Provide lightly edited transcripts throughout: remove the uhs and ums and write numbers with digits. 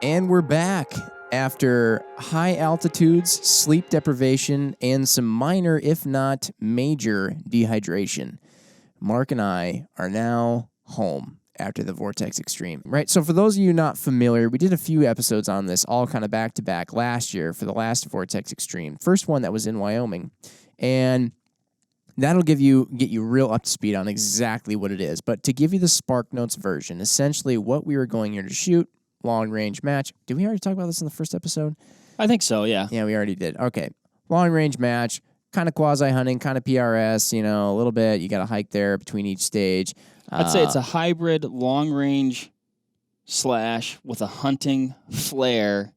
And we're back after high altitudes, sleep deprivation, and some minor, if not major, dehydration. Mark and I are now home after the Vortex Extreme, right? So for those of you not familiar, we did a few episodes on this, all kind of back-to-back last year for the last Vortex Extreme. First one that was in Wyoming. And that'll get you real up to speed on exactly what it is. But to give you the Spark Notes version, essentially what we were going here to shoot, long-range match. Did we already talk about this in the first episode? I think so, yeah. Yeah, we already did. Okay. Long-range match, kind of quasi-hunting, kind of PRS, a little bit. You got a hike there between each stage. I'd say it's a hybrid long-range / with a hunting flair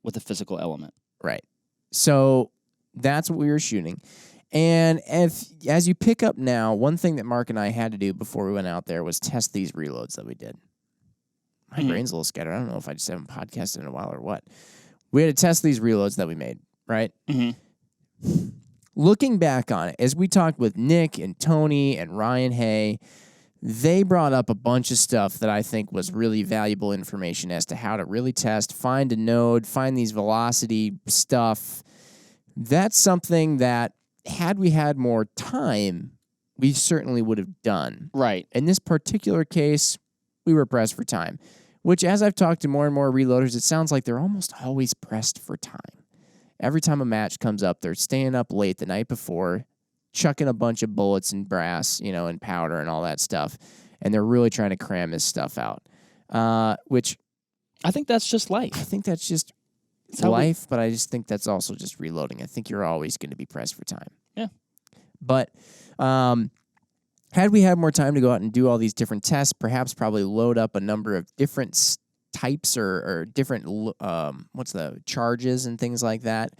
with a physical element. Right. So that's what we were shooting. And as you pick up now, one thing that Mark and I had to do before we went out there was test these reloads that we did. My brain's a little scattered. I don't know if I just haven't podcasted in a while or what. We had to test these reloads that we made, right? Mm-hmm. Looking back on it, as we talked with Nick and Tony and Ryan Hay, they brought up a bunch of stuff that I think was really valuable information as to how to really test, find a node, find these velocity stuff. That's something that, had we had more time, we certainly would have done. Right. In this particular case, we were pressed for time, which, as I've talked to more and more reloaders, it sounds like they're almost always pressed for time. Every time a match comes up, they're staying up late the night before, chucking a bunch of bullets and brass, and powder and all that stuff, and they're really trying to cram this stuff out, which... I think that's just life. I think that's just life, but I just think that's also just reloading. I think you're always going to be pressed for time. Yeah. But... had we had more time to go out and do all these different tests, perhaps probably load up a number of different types or different, charges and things like that,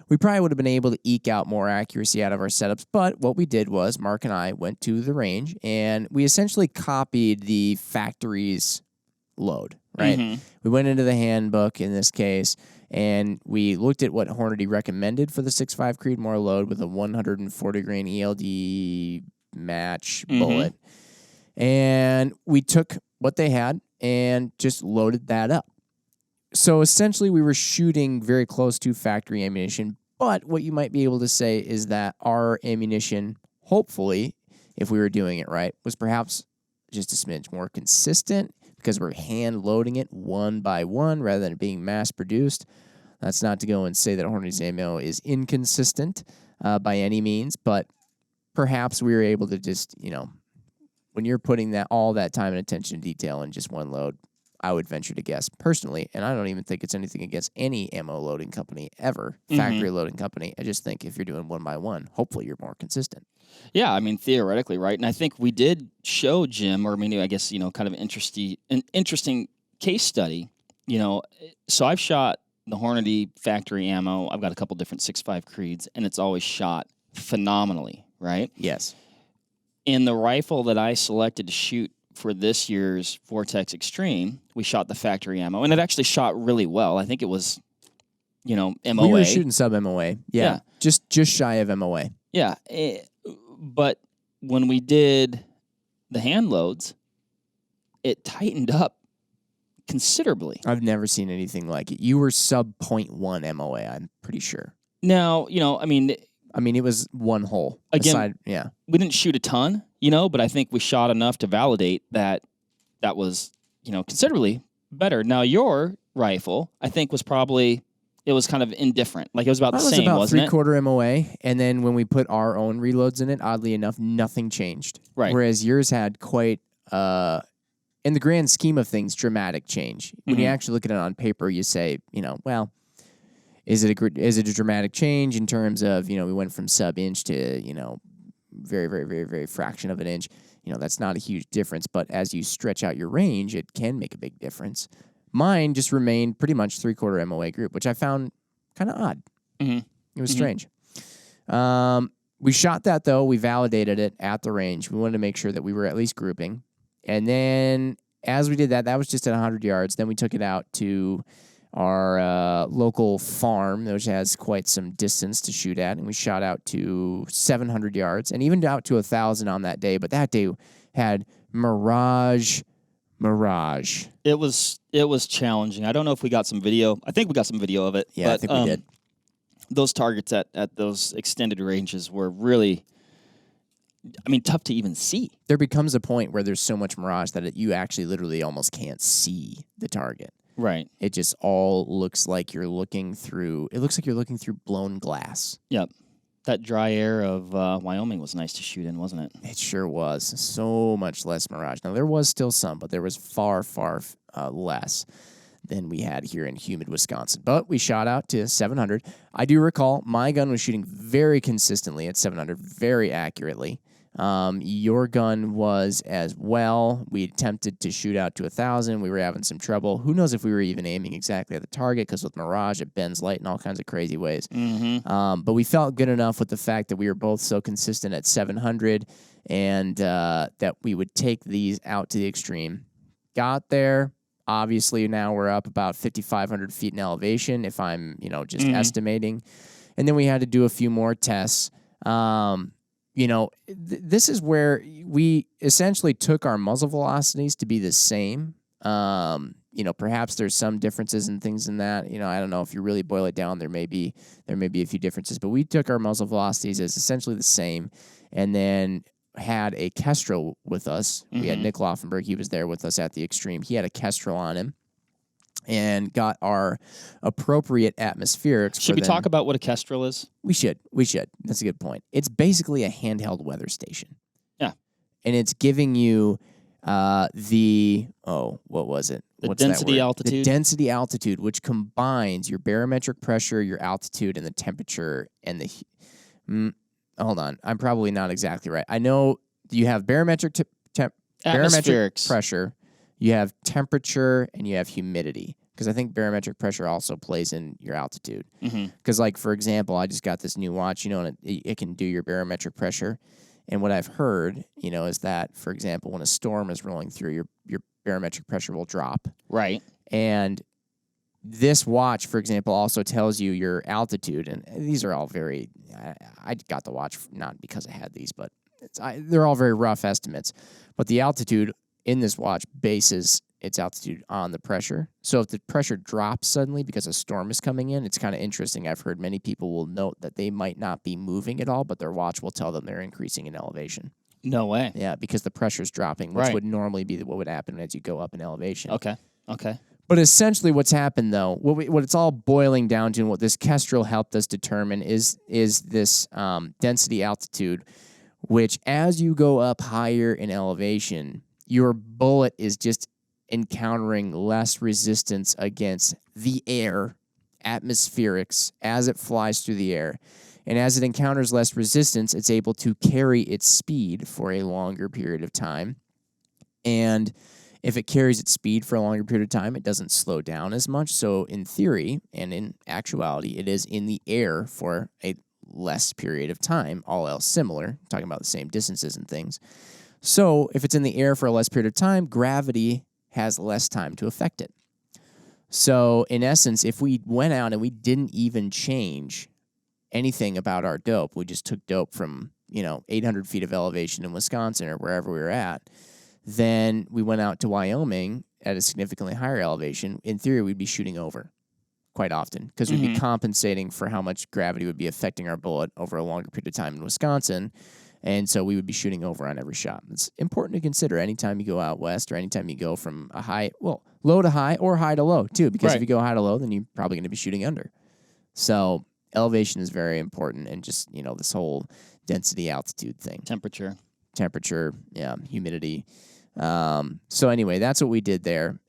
we probably would have been able to eke out more accuracy out of our setups. But what we did was Mark and I went to the range and we essentially copied the factory's load, right? Mm-hmm. We went into the handbook in this case and we looked at what Hornady recommended for the 6.5 Creedmoor load with a 140 grain ELD match bullet. And we took what they had and just loaded that up. So essentially we were shooting very close to factory ammunition, but what you might be able to say is that our ammunition, hopefully, if we were doing it right, was perhaps just a smidge more consistent because we're hand loading it one by one rather than it being mass produced. That's not to go and say that Hornady's ammo is inconsistent by any means, but perhaps we were able to just, when you're putting all that time and attention to detail in just one load, I would venture to guess personally, and I don't even think it's anything against any ammo loading company ever, factory loading company. I just think if you're doing one by one, hopefully you're more consistent. Yeah, I mean, theoretically, right? And I think we did show Jim, or I guess, kind of an interesting case study, So I've shot the Hornady factory ammo. I've got a couple different 6.5 Creeds, and it's always shot phenomenally. Right? Yes. In the rifle that I selected to shoot for this year's Vortex Extreme, we shot the factory ammo, and it actually shot really well. I think it was, MOA. We were shooting sub-MOA. Yeah. Just shy of MOA. Yeah. But when we did the hand loads, it tightened up considerably. I've never seen anything like it. You were sub 0.1 MOA, I'm pretty sure. Now, it was one hole. Again, we didn't shoot a ton, but I think we shot enough to validate that was, considerably better. Now, your rifle, I think, was probably, it was kind of indifferent. Like, it was about the same, wasn't it? It was about 3/4 MOA, and then when we put our own reloads in it, oddly enough, nothing changed. Right. Whereas yours had quite, in the grand scheme of things, dramatic change. When you actually look at it on paper, you say, well... Is it a dramatic change in terms of, we went from sub-inch to, very, very, very, very fraction of an inch? That's not a huge difference. But as you stretch out your range, it can make a big difference. Mine just remained pretty much 3/4 MOA group, which I found kind of odd. Mm-hmm. It was strange. We shot that, though. We validated it at the range. We wanted to make sure that we were at least grouping. And then as we did that, that was just at 100 yards. Then we took it out to our local farm, which has quite some distance to shoot at, and we shot out to 700 yards and even out to 1,000 on that day. But that day had mirage Mirage. It was challenging. I don't know if we got some video. I think we got some video of it. Yeah, but, I think we did. Those targets at those extended ranges were really, tough to even see. There becomes a point where there's so much mirage that you actually literally almost can't see the target. Right. It just all looks like you're looking through. It looks like you're looking through blown glass. Yep. That dry air of Wyoming was nice to shoot in, wasn't it? It sure was. So much less mirage. Now, there was still some, but there was far, far less than we had here in humid Wisconsin. But we shot out to 700. I do recall my gun was shooting very consistently at 700, very accurately. Your gun was as well. We attempted to shoot out to 1,000. We were having some trouble. Who knows if we were even aiming exactly at the target, because with mirage, it bends light in all kinds of crazy ways. Mm-hmm. But we felt good enough with the fact that we were both so consistent at 700 and that we would take these out to the extreme. Got there. Obviously, now we're up about 5,500 feet in elevation, if I'm, just estimating. And then we had to do a few more tests. This is where we essentially took our muzzle velocities to be the same. Perhaps there's some differences and things in that. I don't know if you really boil it down, there may be a few differences, but we took our muzzle velocities as essentially the same, and then had a Kestrel with us. We had Nick Laufenberg. He was there with us at the extreme. He had a Kestrel on him and got our appropriate atmospherics. Should we talk about what a Kestrel is? We should. That's a good point. It's basically a handheld weather station. Yeah. And it's giving you what was it? What's density altitude? The density altitude, which combines your barometric pressure, your altitude, and the temperature and the... hold on. I'm probably not exactly right. I know you have barometric pressure, you have temperature, and you have humidity. Because I think barometric pressure also plays in your altitude. Because, for example, I just got this new watch, and it can do your barometric pressure. And what I've heard, is that, for example, when a storm is rolling through, your barometric pressure will drop. Right. And this watch, for example, also tells you your altitude, and these are all very... I got the watch not because I had these, but they're all very rough estimates. But the altitude in this watch bases its altitude on the pressure. So if the pressure drops suddenly because a storm is coming in, it's kind of interesting. I've heard many people will note that they might not be moving at all, but their watch will tell them they're increasing in elevation. No way. Yeah, because the pressure's dropping, which would normally be what would happen as you go up in elevation. Okay. But essentially what's happened, though, what it's all boiling down to and what this Kestrel helped us determine is this density altitude, which as you go up higher in elevation, your bullet is just encountering less resistance against the air, atmospherics, as it flies through the air. And as it encounters less resistance, it's able to carry its speed for a longer period of time. And if it carries its speed for a longer period of time, it doesn't slow down as much. So in theory and in actuality, it is in the air for a less period of time, all else similar, talking about the same distances and things. So if it's in the air for a less period of time, gravity has less time to affect it. So in essence, if we went out and we didn't even change anything about our dope, we just took dope from, 800 feet of elevation in Wisconsin or wherever we were at, then we went out to Wyoming at a significantly higher elevation. In theory, we'd be shooting over quite often because we'd be compensating for how much gravity would be affecting our bullet over a longer period of time in Wisconsin. And so we would be shooting over on every shot. It's important to consider anytime you go out west or anytime you go from low to high or high to low too, because if you go high to low, then you're probably going to be shooting under. So elevation is very important, and just, this whole density altitude thing. Temperature, yeah, humidity. So anyway, that's what we did there.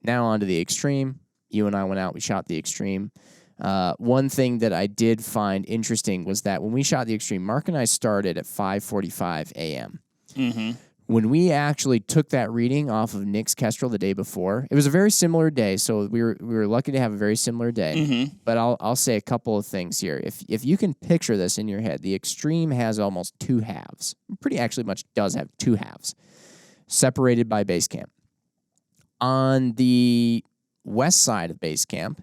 Now on to the extreme. You and I went out, we shot the extreme. One thing that I did find interesting was that when we shot the extreme, Mark and I started at 5:45 a.m. When we actually took that reading off of Nick's Kestrel the day before, it was a very similar day, so we were lucky to have a very similar day. But I'll say a couple of things here. If you can picture this in your head, the extreme has almost two halves. Pretty actually much does have two halves, separated by base camp. On the west side of base camp,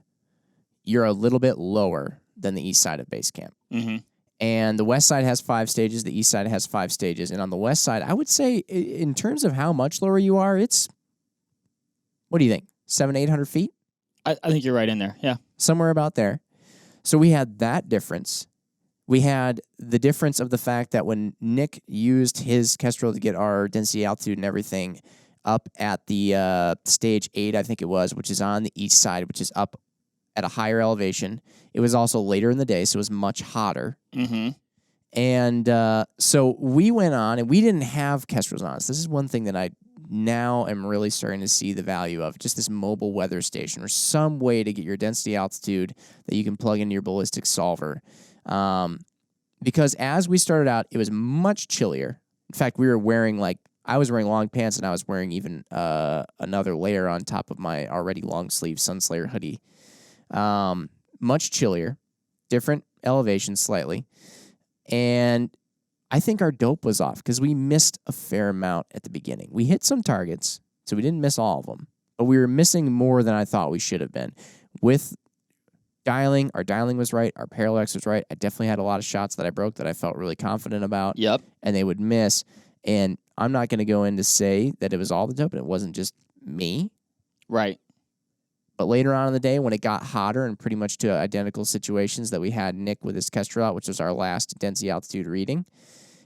you're a little bit lower than the east side of base camp. And the west side has 5 stages. The east side has 5 stages. And on the west side, I would say in terms of how much lower you are, it's, what do you think, 700, 800 feet? I think you're right in there, yeah. Somewhere about there. So we had that difference. We had the difference of the fact that when Nick used his Kestrel to get our density, altitude, and everything up at the stage 8, I think it was, which is on the east side, which is up at a higher elevation. It was also later in the day, so it was much hotter. Mm-hmm. And so we went on, and we didn't have Kestrels on us. This is one thing that I now am really starting to see the value of, just this mobile weather station or some way to get your density altitude that you can plug into your ballistics solver. Because as we started out, it was much chillier. In fact, we were wearing I was wearing long pants, and I was wearing even another layer on top of my already long sleeve Sunslayer hoodie. Much chillier, different elevation slightly. And I think our dope was off because we missed a fair amount at the beginning. We hit some targets, so we didn't miss all of them, but we were missing more than I thought we should have been. With dialing, our dialing was right, our parallax was right. I definitely had a lot of shots that I broke that I felt really confident about. Yep. And they would miss. And I'm not going to go in to say that it was all the dope, and it wasn't just me. Right. But later on in the day, when it got hotter and pretty much to identical situations that we had Nick with his Kestrel out, which was our last density altitude reading,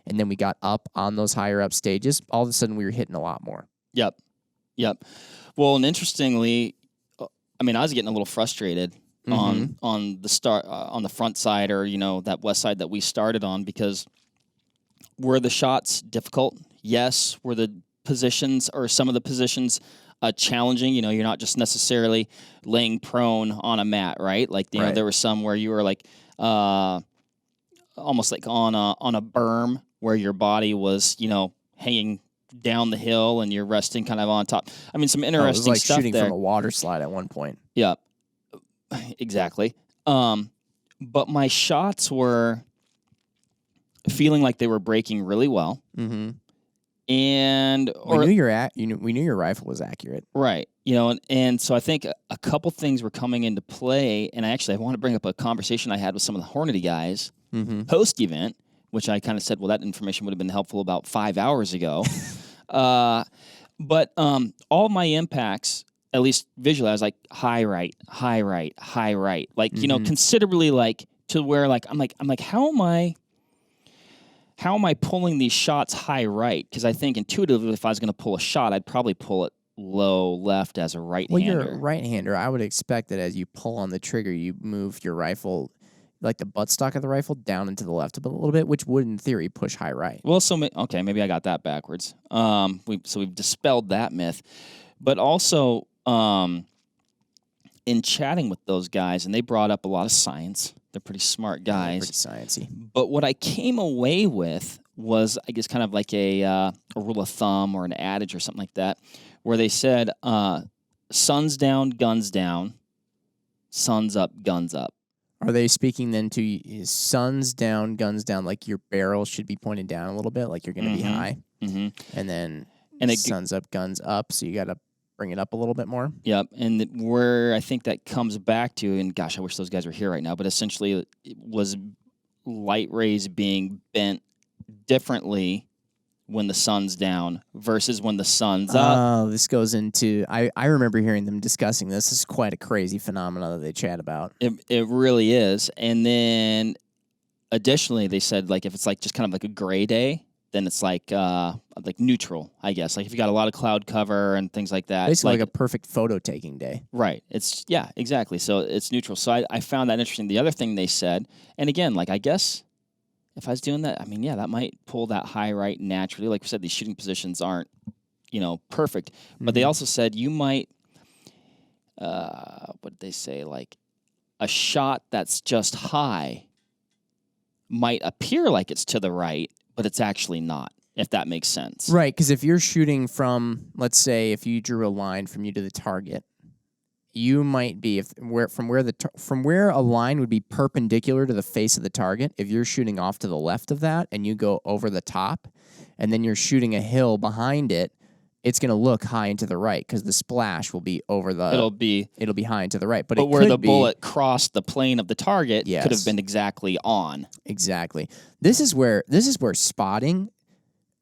and then we got up on those higher up stages, all of a sudden we were hitting a lot more. Yep. Well, and interestingly, I mean, I was getting a little frustrated on the front side, or that west side that we started on, because were the shots difficult? Yes. Were the positions, or some of the positions, challenging? You're not just necessarily laying prone on a mat, right? Like right. There were some where you were almost like on a berm where your body was hanging down the hill and you're resting kind of on top. I mean, some interesting it was like stuff shooting there. from a water slide at one point. Yeah, exactly. But my shots were feeling like they were breaking really well. Mm-hmm. And we knew your rifle was accurate, right? And so I think a couple things were coming into play, and I want to bring up a conversation I had with some of the Hornady guys post event, which I kind of said, well, that information would have been helpful about 5 hours ago. But all my impacts, at least visually, I was like high right, like considerably to where I'm like how am I pulling these shots high right? Because I think intuitively, if I was going to pull a shot, I'd probably pull it low left as a right-hander. Well, you're a right-hander. I would expect that as you pull on the trigger, you move your rifle, like the buttstock of the rifle, down into the left a little bit, which would, in theory, push high right. Well, okay, maybe I got that backwards. We've dispelled that myth. But also, in chatting with those guys, and they brought up a lot of science. They're pretty smart guys. Pretty sciencey. But what I came away with was, I guess, kind of like a rule of thumb or an adage or something like that, where they said, sun's down, guns down, sun's up, guns up. Are they speaking then to sun's down, guns down, like your barrel should be pointed down a little bit, like you're going to be high? Mm-hmm. And then sun's up, guns up, so you got to bring it up a little bit more. Yep, and where I think that comes back to, and gosh, I wish those guys were here right now, but essentially it was light rays being bent differently when the sun's down versus when the sun's up. Oh, this goes into, I remember hearing them discussing this. This is quite a crazy phenomenon that they chat about. It really is. And then additionally, they said if it's just kind of like a gray day, then it's like neutral, I guess. Like if you got a lot of cloud cover and things like that. Basically like a perfect photo taking day. Right. Yeah, exactly. So it's neutral. So I found that interesting. The other thing they said, and again, I guess if I was doing that, I mean, yeah, that might pull that high right naturally. Like we said, these shooting positions aren't, perfect. But they also said you might, what did they say? Like a shot that's just high might appear like it's to the right, but it's actually not, if that makes sense. Right, because if you're shooting from, let's say, if you drew a line from you to the target, you might be from where a line would be perpendicular to the face of the target. If you're shooting off to the left of that and you go over the top, and then you're shooting a hill behind it, it's going to look high and to the right because the splash will be over the. It'll be high and to the right, but where the bullet crossed the plane of the target could have been exactly on. Exactly. This is where spotting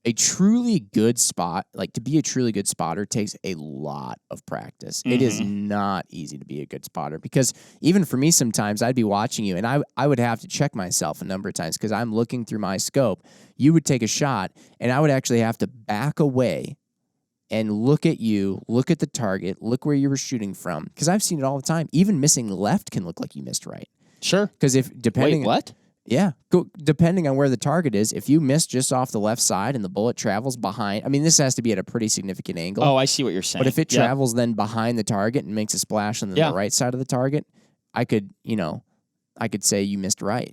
a truly good spot, like to be a truly good spotter, takes a lot of practice. It is not easy to be a good spotter because even for me, sometimes I'd be watching you and I would have to check myself a number of times because I'm looking through my scope. You would take a shot and I would actually have to back away and look at you, look at the target, look where you were shooting from. Because I've seen it all the time. Even missing left can look like you missed right. Sure. Because Wait, what? Yeah. Depending on where the target is, if you miss just off the left side and the bullet travels behind, I mean, this has to be at a pretty significant angle. Oh, I see what you're saying. But if it travels then behind the target and makes a splash on the right side of the target, I could say you missed right.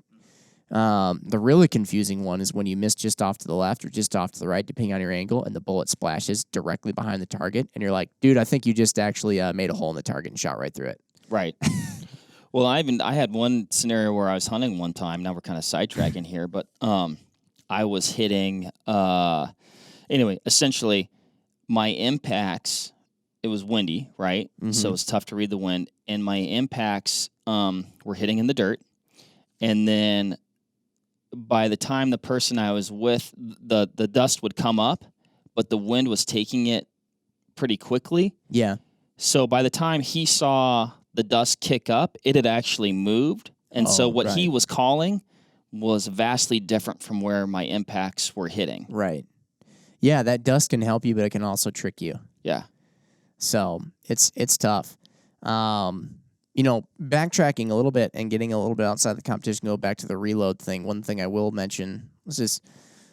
The really confusing one is when you miss just off to the left or just off to the right, depending on your angle, and the bullet splashes directly behind the target, and you're like, dude, I think you just actually made a hole in the target and shot right through it. Right. Well, I had one scenario where I was hunting one time. Now we're kind of sidetracking here, but I was hitting. Anyway, essentially, my impacts. It was windy, right? So it was tough to read the wind, and my impacts were hitting in the dirt, and then by the time the person I was with, the dust would come up, but the wind was taking it pretty quickly. Yeah. So by the time he saw the dust kick up, it had actually moved. And so what he was calling was vastly different from where my impacts were hitting. Right. Yeah, that dust can help you, but it can also trick you. Yeah. So it's tough. Backtracking a little bit and getting a little bit outside the competition, go back to the reload thing. One thing I will mention was just,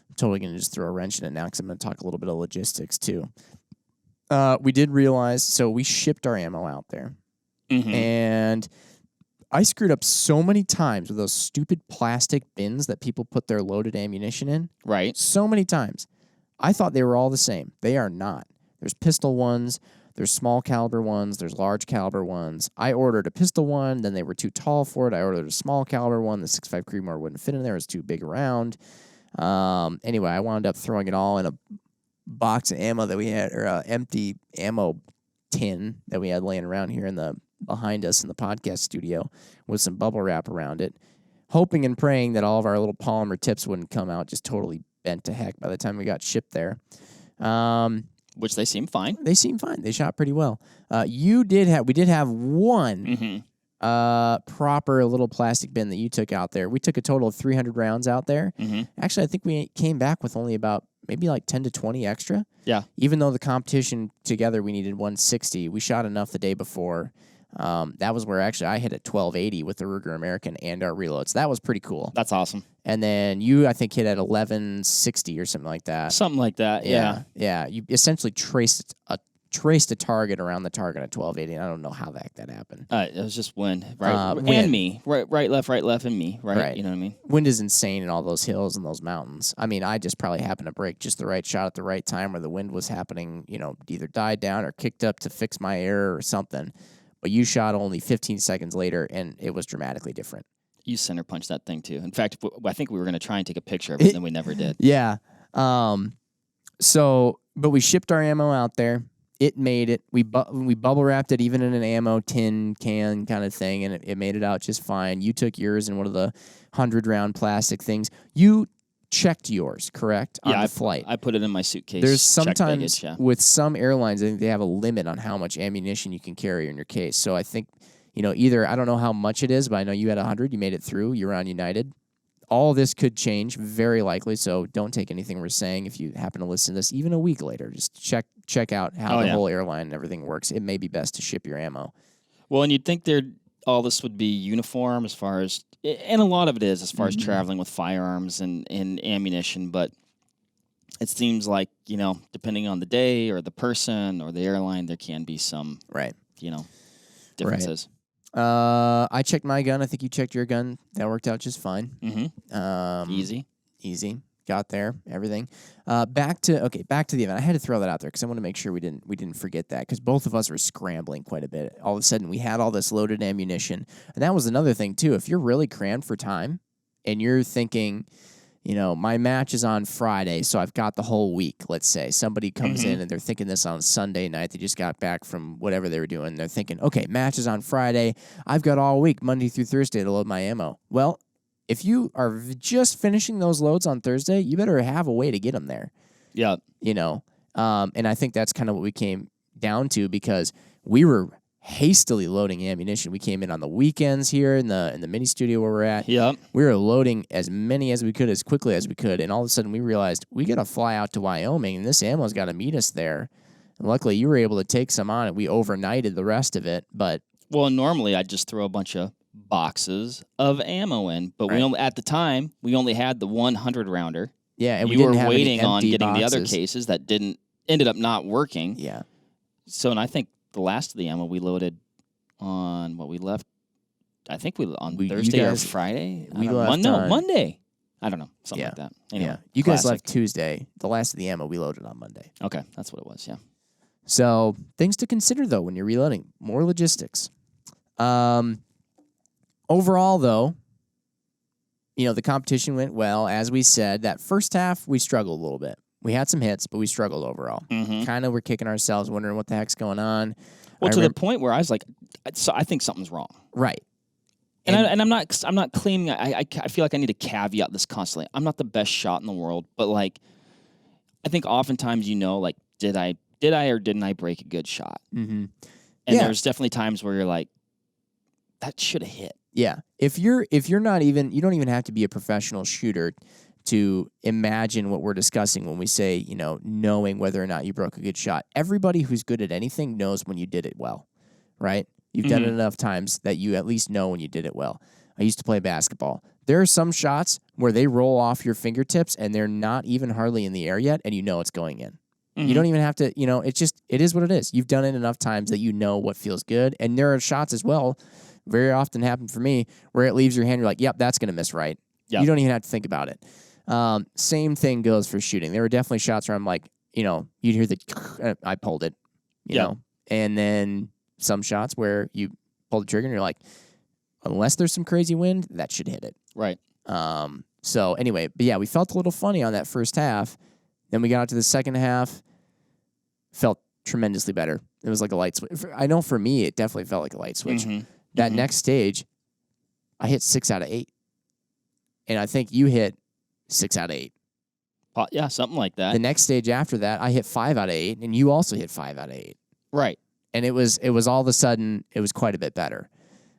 I'm totally going to just throw a wrench in it now because I'm going to talk a little bit of logistics too. We did realize, so we shipped our ammo out there. And I screwed up so many times with those stupid plastic bins that people put their loaded ammunition in. Right. So many times. I thought they were all the same. They are not. There's pistol ones, there's small caliber ones, there's large caliber ones. I ordered a pistol one, then they were too tall for it. I ordered a small caliber one. The 6.5 Creedmoor wouldn't fit in there. It was too big around. Anyway, I wound up throwing it all in a box of ammo that we had, or an empty ammo tin that we had laying around here behind us in the podcast studio with some bubble wrap around it, hoping and praying that all of our little polymer tips wouldn't come out just totally bent to heck by the time we got shipped there. Which they seem fine. They seem fine. They shot pretty well. We did have one proper little plastic bin that you took out there. We took a total of 300 rounds out there. Actually, I think we came back with only about maybe like 10 to 20 extra. Yeah. Even though the competition together, we needed 160. We shot enough the day before. That was where actually I hit at 1280 with the Ruger American and our reloads. That was pretty cool. That's awesome. And then you, I think, hit at 1160 or something like that. Something like that, yeah. Yeah. You essentially traced a target around the target at 1280. And I don't know how that happened. It was just wind, right? And me. Right, left, and me, right? You know what I mean? Wind is insane in all those hills and those mountains. I mean, I just probably happened to break just the right shot at the right time where the wind was happening, either died down or kicked up to fix my error or something. But you shot only 15 seconds later, and it was dramatically different. You center punched that thing, too. In fact, I think we were going to try and take a picture of it, and then we never did. Yeah. But we shipped our ammo out there. It made it. We bubble wrapped it even in an ammo tin can kind of thing, and it made it out just fine. You took yours in one of the 100-round plastic things. You checked yours, correct? Yeah, on the flight. I put it in my suitcase. There's sometimes with some airlines, I think they have a limit on how much ammunition you can carry in your case. So I think, either, I don't know how much it is, but I know you had 100, you made it through, you're on United. All this could change, very likely, so don't take anything we're saying if you happen to listen to this even a week later. Just check out how the whole airline and everything works. It may be best to ship your ammo. Well, and you'd think all this would be uniform as far as, and a lot of it is as far as traveling with firearms and ammunition, but it seems like, depending on the day or the person or the airline, there can be some, differences. Right. I checked my gun. I think you checked your gun. That worked out just fine. Easy. Got there. Everything. Back to the event. I had to throw that out there because I want to make sure we didn't forget that because both of us were scrambling quite a bit. All of a sudden, we had all this loaded ammunition, and that was another thing too. If you're really crammed for time, and you're thinking, my match is on Friday, so I've got the whole week, let's say. Somebody comes in and they're thinking this on Sunday night. They just got back from whatever they were doing. They're thinking, okay, match is on Friday. I've got all week, Monday through Thursday, to load my ammo. Well, if you are just finishing those loads on Thursday, you better have a way to get them there. Yeah. And I think that's kind of what we came down to, because we were hastily loading ammunition. We came in on the weekends here in the mini studio where we're at. Yep. We were loading as many as we could, as quickly as we could, and all of a sudden we realized we got to fly out to Wyoming, and this ammo's got to meet us there. And luckily, you were able to take some on it. We overnighted the rest of it, but normally I'd just throw a bunch of boxes of ammo in, but Right. at the time we only had the 100 rounder. yeah, and you we didn't were have waiting any on empty getting the other boxes. cases that ended up not working. Yeah, So, and I think the last of the ammo we loaded on what we left. I think on you Thursday guys- or Friday. we left on- Monday. I don't know, something Yeah. like that. Anyway, yeah. You guys classic. left Tuesday. The last of the ammo we loaded on Monday. Okay, that's what it was. Yeah. So things to consider though when you're reloading. More logistics. Overall though, the competition went well. As we said, that first half we struggled a little bit. We had some hits, but we struggled overall. Mm-hmm. Kind of were kicking ourselves, wondering what the heck's going on. Well, to the point where I was like, I think something's wrong. Right. And I'm not claiming. I feel like I need to caveat this constantly. I'm not the best shot in the world, but like, I think oftentimes like, did I or didn't I break a good shot? Mm-hmm. And Yeah. there's definitely times where you're like, that should have hit. Yeah. If you're not even, you don't even have to be a professional shooter to imagine what we're discussing when we say, knowing whether or not you broke a good shot. Everybody who's good at anything knows when you did it well, right? You've done it enough times that you at least know when you did it well. I used to play basketball. There are some shots where they roll off your fingertips and they're not even hardly in the air yet, and you know it's going in. You don't even have to, it is what it is. You've done it enough times that you know what feels good. And there are shots as well, very often happen for me, where it leaves your hand, you're like, yep, that's going to miss right. Yep. You don't even have to think about it. Same thing goes for shooting. There were definitely shots where I'm like, you'd hear the, I pulled it, you know, and then some shots where you pull the trigger and you're like, unless there's some crazy wind, that should hit it. Right. So anyway, but yeah, we felt a little funny on that first half. Then we got out to the second half, felt tremendously better. It was like a light switch. I know for me, it definitely felt like a light switch. That next stage, I hit 6 out of 8. And I think you hit 6 out of 8. Yeah, something like that. The next stage after that, I hit 5 out of 8, and you also hit 5 out of 8. Right. And it was all of a sudden, it was quite a bit better.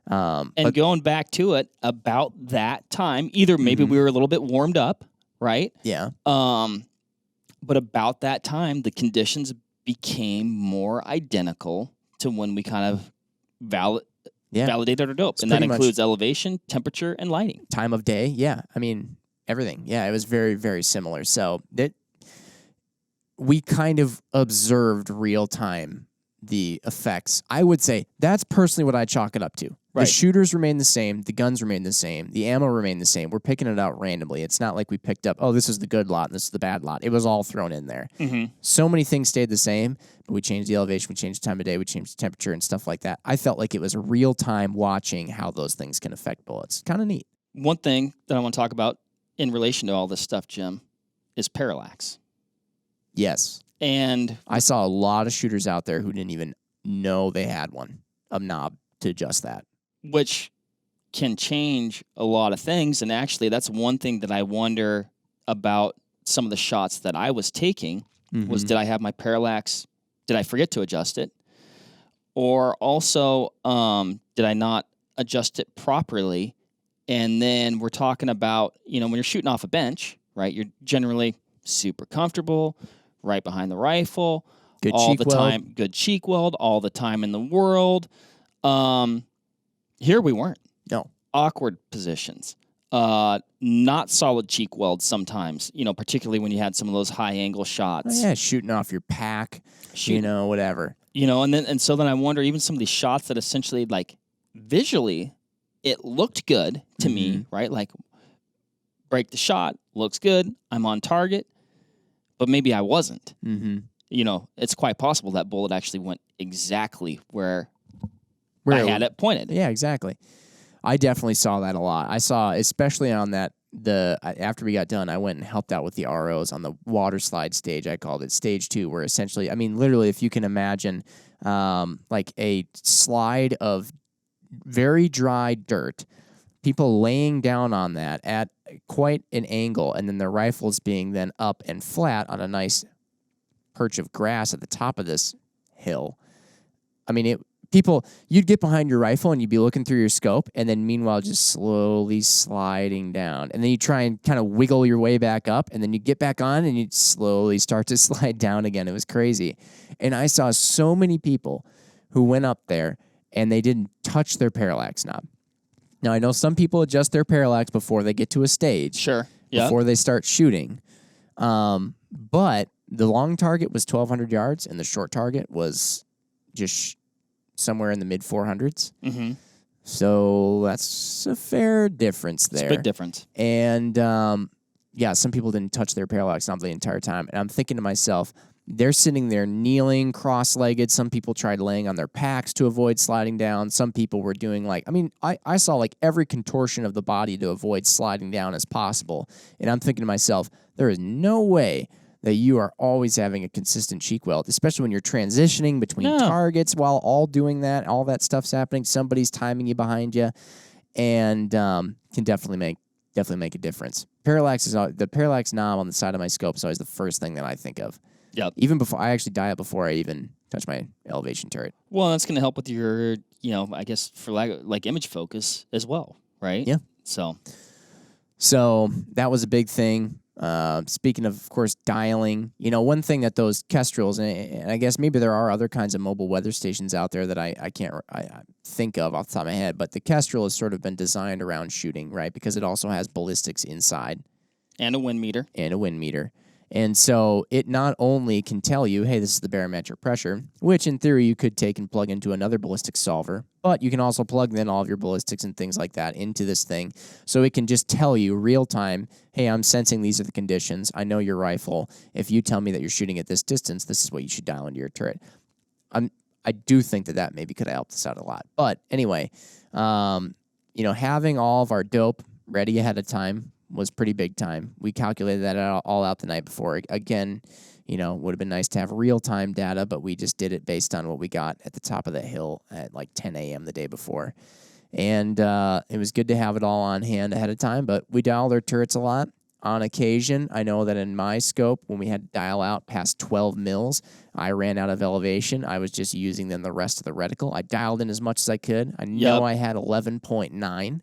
And going back to it, about that time, either maybe we were a little bit warmed up, right? Yeah. But about that time, the conditions became more identical to when we kind of validated our dope. And that includes elevation, temperature, and lighting. Time of day, yeah. I mean, everything. Yeah, it was very, very similar. So we kind of observed real time the effects. I would say that's personally what I chalk it up to. Right. The shooters remain the same. The guns remain the same. The ammo remained the same. We're picking it out randomly. It's not like we picked up, this is the good lot and this is the bad lot. It was all thrown in there. So many things stayed the same, but we changed the elevation, we changed the time of day, we changed the temperature and stuff like that. I felt like it was real time watching how those things can affect bullets. Kind of neat. One thing that I want to talk about in relation to all this stuff, Jim, is parallax. Yes. And I saw a lot of shooters out there who didn't even know they had a knob to adjust that. Which can change a lot of things. And actually, that's one thing that I wonder about some of the shots that I was taking was, did I have my parallax? Did I forget to adjust it? Or also, did I not adjust it properly? And then we're talking about, when you're shooting off a bench, right, you're generally super comfortable, right behind the rifle, Good all cheek the weld. time, good cheek weld, all the time in the world. Here we weren't. No. Awkward positions. Not solid cheek welds sometimes, particularly when you had some of those high angle shots. Oh, yeah, shooting off your pack, whatever. And so then I wonder, even some of these shots that essentially, like, visually, it looked good to me, right? Like, break the shot, looks good, I'm on target, but maybe I wasn't. It's quite possible that bullet actually went exactly where I had it pointed. Yeah, exactly. I definitely saw that a lot. I saw, especially on that after we got done, I went and helped out with the ROs on the water slide stage. I called it stage 2, where essentially, I mean, literally, if you can imagine, like a slide of very dry dirt, people laying down on that at quite an angle, and then their rifles being then up and flat on a nice perch of grass at the top of this hill. I mean, you'd get behind your rifle and you'd be looking through your scope, and then meanwhile just slowly sliding down. And then you try and kind of wiggle your way back up, and then you get back on and you'd slowly start to slide down again. It was crazy. And I saw so many people who went up there and they didn't touch their parallax knob. Now, I know some people adjust their parallax before they get to a stage. Sure. Yep. Before they start shooting. But the long target was 1,200 yards, and the short target was just somewhere in the mid 400s. Mm-hmm. So that's a fair difference there. It's a big difference. And yeah, some people didn't touch their parallax knob the entire time. And I'm thinking to myself, they're sitting there kneeling, cross-legged. Some people tried laying on their packs to avoid sliding down. Some people were doing I saw like every contortion of the body to avoid sliding down as possible. And I'm thinking to myself, there is no way that you are always having a consistent cheek weld, especially when you're transitioning between targets while all doing that, all that stuff's happening. Somebody's timing you behind you, and can definitely make a difference. The parallax knob on the side of my scope is always the first thing that I think of. Yep. Even before I actually dial before I even touch my elevation turret. Well, that's going to help with your, I guess for like image focus as well, right? Yeah. So that was a big thing. Speaking of course, dialing, one thing that those Kestrels, and I guess maybe there are other kinds of mobile weather stations out there that I can't think of off the top of my head, but the Kestrel has sort of been designed around shooting, right? Because it also has ballistics inside. And a wind meter. And so it not only can tell you, hey, this is the barometric pressure, which in theory you could take and plug into another ballistic solver, but you can also plug then all of your ballistics and things like that into this thing. So it can just tell you real time, hey, I'm sensing these are the conditions. I know your rifle. If you tell me that you're shooting at this distance, this is what you should dial into your turret. I do think that maybe could have helped us out a lot. But anyway, having all of our dope ready ahead of time was pretty big time. We calculated that all out the night before. Again, would have been nice to have real-time data, but we just did it based on what we got at the top of the hill at like 10 a.m. the day before. And it was good to have it all on hand ahead of time, but we dialed our turrets a lot. On occasion, I know that in my scope, when we had to dial out past 12 mils, I ran out of elevation. I was just using then the rest of the reticle. I dialed in as much as I could. I know I had 11.9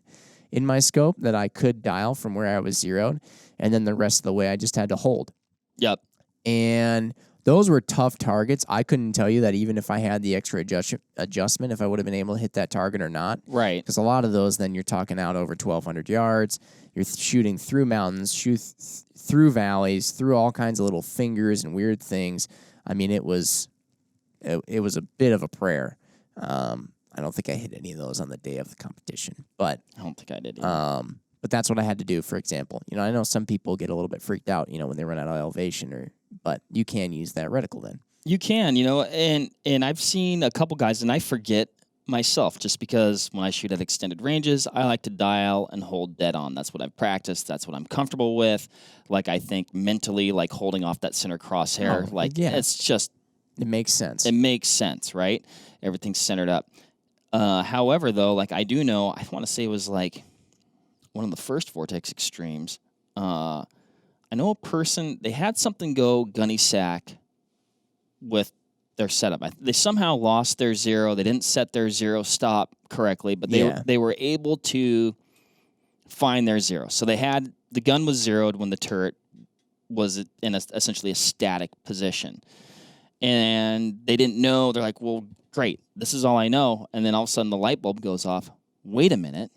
in my scope that I could dial from where I was zeroed, and then the rest of the way I just had to hold. Yep. And those were tough targets. I couldn't tell you that even if I had the extra adjustment, if I would have been able to hit that target or not. Right. Because a lot of those, then you're talking out over 1,200 yards. You're shooting through mountains, through valleys, through all kinds of little fingers and weird things. I mean, it was a bit of a prayer. I don't think I hit any of those on the day of the competition, but I don't think I did either. But that's what I had to do, for example. I know some people get a little bit freaked out, when they run out of elevation, but you can use that reticle then. You can, and I've seen a couple guys, and I forget myself just because when I shoot at extended ranges, I like to dial and hold dead on. That's what I've practiced. That's what I'm comfortable with. Like, I think mentally, like holding off that center crosshair, it's just... It makes sense. It makes sense, right? Everything's centered up. However, though, like I do know, I want to say it was like one of the first Vortex Extremes. I know a person, they had something go gunny sack with their setup. They somehow lost their zero. They didn't set their zero stop correctly, but they were able to find their zero. So the gun was zeroed when the turret was in essentially a static position. And they didn't know. They're like, well, great, this is all I know. And then all of a sudden the light bulb goes off. Wait a minute.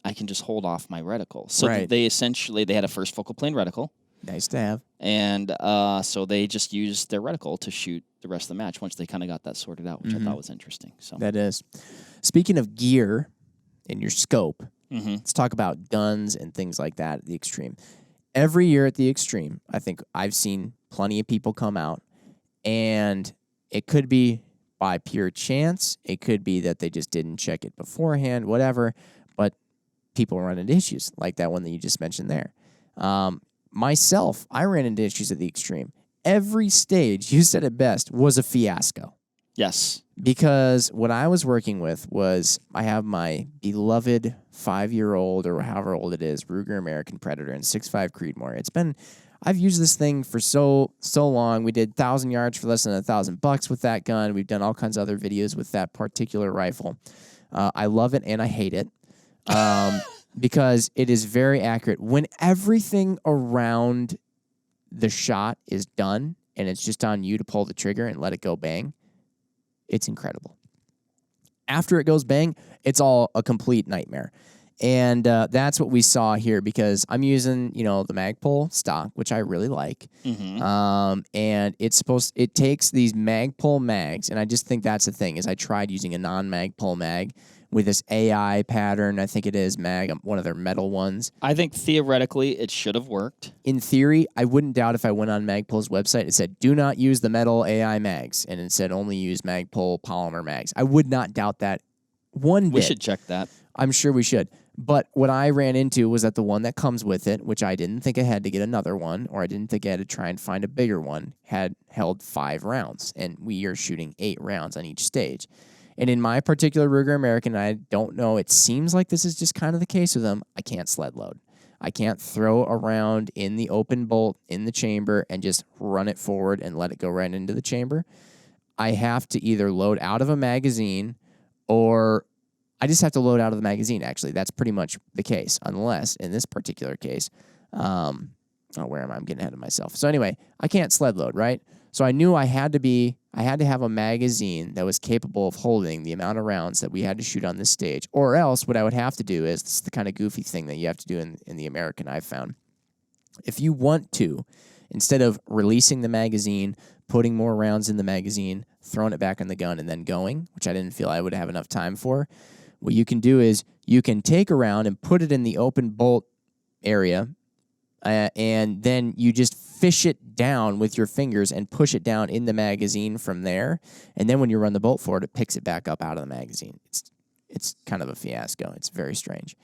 I can just hold off my reticle. So they had a first focal plane reticle. Nice to have. And so they just used their reticle to shoot the rest of the match once they kind of got that sorted out, which I thought was interesting. So that is. Speaking of gear in your scope, let's talk about guns and things like that at the Extreme. Every year at the Extreme, I think I've seen plenty of people come out, and it could be by pure chance. It could be that they just didn't check it beforehand, whatever. But people run into issues like that one that you just mentioned there. Myself, I ran into issues at the extreme. Every stage, you said it best, was a fiasco. Yes. Because what I was working with was I have my beloved 5-year-old or however old it is, Ruger American Predator and 6.5 Creedmoor. I've used this thing for so long. We did 1,000 yards for less than $1,000 with that gun. We've done all kinds of other videos with that particular rifle. I love it and I hate it because it is very accurate. When everything around the shot is done and it's just on you to pull the trigger and let it go bang, it's incredible. After it goes bang, it's all a complete nightmare. And that's what we saw here because I'm using, the Magpul stock, which I really like. Mm-hmm. And it takes these Magpul mags, and I just think that's the thing, is I tried using a non-Magpul mag with this AI pattern. I think it is one of their metal ones. I think theoretically it should have worked. In theory, I wouldn't doubt if I went on Magpul's website, it said, do not use the metal AI mags, and it said only use Magpul polymer mags. I would not doubt that one bit. We should check that. I'm sure we should. But what I ran into was that the one that comes with it, which I didn't think I had to get another one, or I didn't think I had to try and find a bigger one, had held 5 rounds, and we are shooting 8 rounds on each stage. And in my particular Ruger American, I don't know, it seems like this is just kind of the case with them, I can't sled load. I can't throw a round in the open bolt in the chamber and just run it forward and let it go right into the chamber. I have to either load out of a magazine or I just have to load out of the magazine, actually. That's pretty much the case, unless, in this particular case, where am I? I'm getting ahead of myself. So anyway, I can't sled load, right? So I knew I had to have a magazine that was capable of holding the amount of rounds that we had to shoot on this stage, or else what I would have to do is, this is the kind of goofy thing that you have to do in the American I've found. If you want to, instead of releasing the magazine, putting more rounds in the magazine, throwing it back in the gun, and then going, which I didn't feel I would have enough time for, what you can do is you can take a round and put it in the open bolt area, and then you just fish it down with your fingers and push it down in the magazine from there. And then when you run the bolt forward, it picks it back up out of the magazine. It's kind of a fiasco. It's very strange.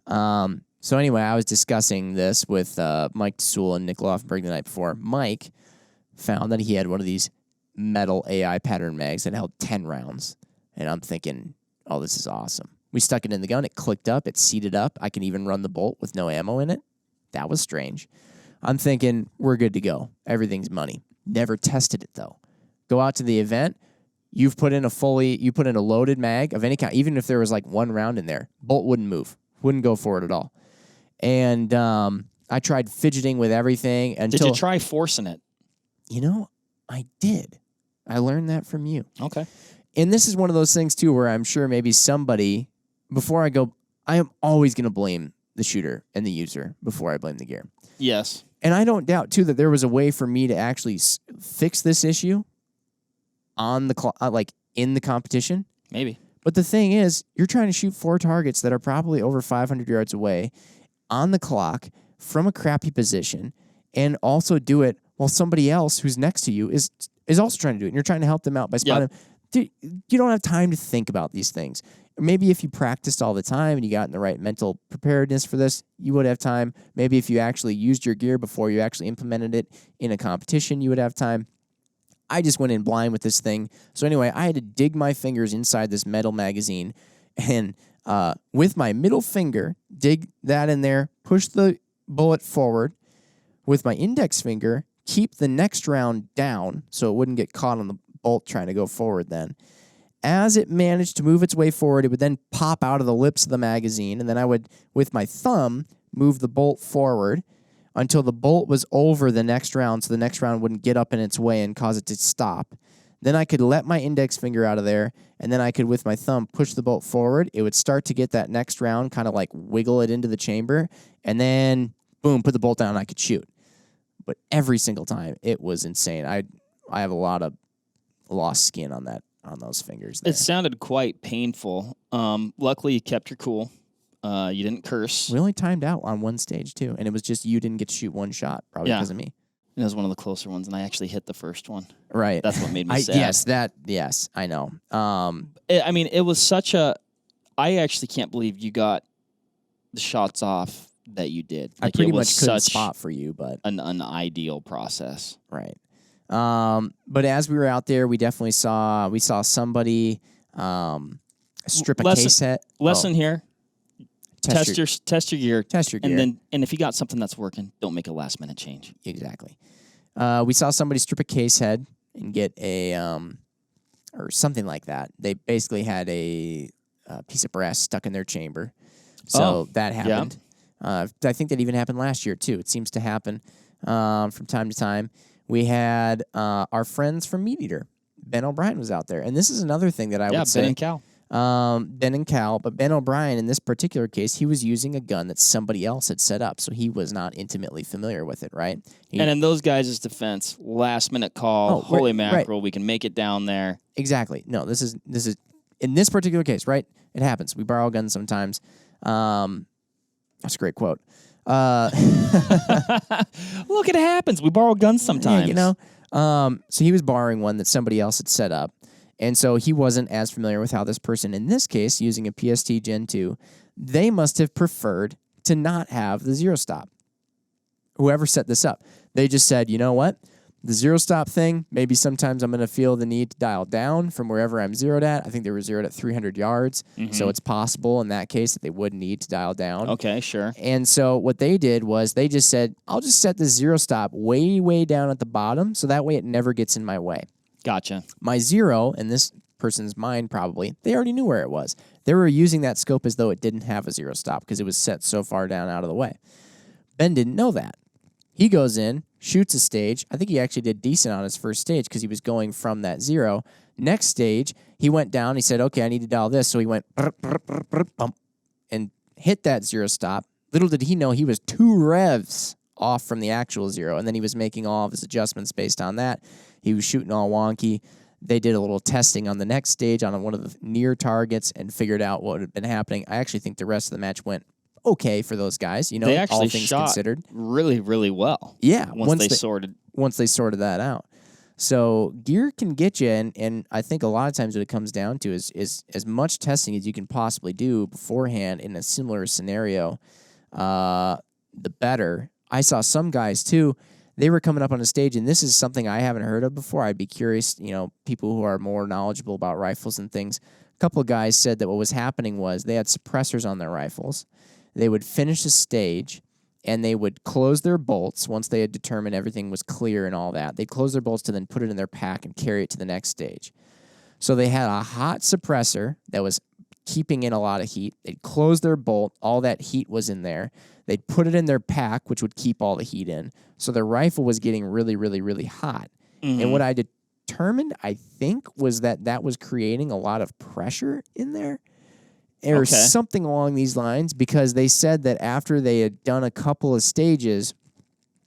So anyway, I was discussing this with Mike Sewell and Nick Loffenberg the night before. Mike found that he had one of these metal AI pattern mags that held 10 rounds. And I'm thinking, oh, this is awesome. We stuck it in the gun. It clicked up. It seated up. I can even run the bolt with no ammo in it. That was strange. I'm thinking, we're good to go. Everything's money. Never tested it, though. Go out to the event. You put in a loaded mag of any kind. Even if there was like 1 round in there, bolt wouldn't move. Wouldn't go forward at all. And I tried fidgeting with everything until... Did you try forcing it? I did. I learned that from you. Okay. And this is one of those things, too, where I'm sure maybe somebody, before I go, I am always going to blame the shooter and the user before I blame the gear. Yes. And I don't doubt, too, that there was a way for me to actually fix this issue on the in the competition. Maybe. But the thing is, you're trying to shoot 4 targets that are probably over 500 yards away on the clock from a crappy position, and also do it while somebody else who's next to you is also trying to do it. And you're trying to help them out by spotting them. Dude, you don't have time to think about these things. Maybe if you practiced all the time and you got in the right mental preparedness for this, you would have time. Maybe if you actually used your gear before you actually implemented it in a competition, you would have time. I just went in blind with this thing. So anyway, I had to dig my fingers inside this metal magazine and with my middle finger, dig that in there, push the bullet forward. With my index finger, keep the next round down so it wouldn't get caught on the bolt trying to go forward then. As it managed to move its way forward, it would then pop out of the lips of the magazine, and then I would, with my thumb, move the bolt forward until the bolt was over the next round, so the next round wouldn't get up in its way and cause it to stop. Then I could let my index finger out of there, and then I could, with my thumb, push the bolt forward. It would start to get that next round, kind of like wiggle it into the chamber, and then, boom, put the bolt down, and I could shoot. But every single time, it was insane. I have a lot of lost skin on those fingers there. It sounded quite painful. Luckily, you kept your cool. You didn't curse. We only timed out on one stage, too, and it was just you didn't get to shoot one shot, probably because of me. And it was one of the closer ones, and I actually hit the first one. Right. That's what made me sad. Yes, I know. It was such a... I actually can't believe you got the shots off that you did. I pretty much couldn't spot for you, but an ideal process. Right. But as we were out there, we definitely saw somebody strip a case head. Lesson here. Test your gear. Test your gear. And if you got something that's working, don't make a last minute change. Exactly. We saw somebody strip a case head and get a or something like that. They basically had a piece of brass stuck in their chamber. So that happened. Yeah. I think that even happened last year too. It seems to happen from time to time. We had our friends from Meat Eater. Ben O'Brien was out there. And this is another thing that I would say. Ben and Cal. Ben and Cal, but Ben O'Brien, in this particular case, he was using a gun that somebody else had set up, so he was not intimately familiar with it, right? And in those guys' defense, last-minute call, holy mackerel, we can make it down there. Exactly. No, this is in this particular case, right? It happens. We borrow guns sometimes. That's a great quote. Look, it happens. We borrow guns sometimes. Yeah, so he was borrowing one that somebody else had set up. And so he wasn't as familiar with how this person, in this case, using a PST Gen 2, they must have preferred to not have the zero stop. Whoever set this up. They just said, you know what? The zero stop thing, maybe sometimes I'm going to feel the need to dial down from wherever I'm zeroed at. I think they were zeroed at 300 yards. Mm-hmm. So it's possible in that case that they would need to dial down. Okay, sure. And so what they did was they just said, I'll just set the zero stop way, way down at the bottom so that way it never gets in my way. Gotcha. My zero, in this person's mind probably, they already knew where it was. They were using that scope as though it didn't have a zero stop because it was set so far down out of the way. Ben didn't know that. He goes in, shoots a stage. I think he actually did decent on his first stage because he was going from that zero. Next stage, he went down. He said, okay, I need to dial this. So he went and hit that zero stop. Little did he know he was 2 revs off from the actual zero, and then he was making all of his adjustments based on that. He was shooting all wonky. They did a little testing on the next stage on one of the near targets and figured out what had been happening. I actually think the rest of the match went okay for those guys. You know, they actually all things shot considered, really, really well. Yeah, once they sorted that out. So gear can get you, and I think a lot of times what it comes down to is as much testing as you can possibly do beforehand in a similar scenario, the better. I saw some guys too. They were coming up on a stage, and this is something I haven't heard of before. I'd be curious, people who are more knowledgeable about rifles and things. A couple of guys said that what was happening was they had suppressors on their rifles. They would finish a stage, and they would close their bolts once they had determined everything was clear and all that. They'd close their bolts to then put it in their pack and carry it to the next stage. So they had a hot suppressor that was keeping in a lot of heat. They'd close their bolt. All that heat was in there. They'd put it in their pack, which would keep all the heat in. So their rifle was getting really, really, really hot. Mm-hmm. And what I determined, I think, was that was creating a lot of pressure in there or something along these lines, because they said that after they had done a couple of stages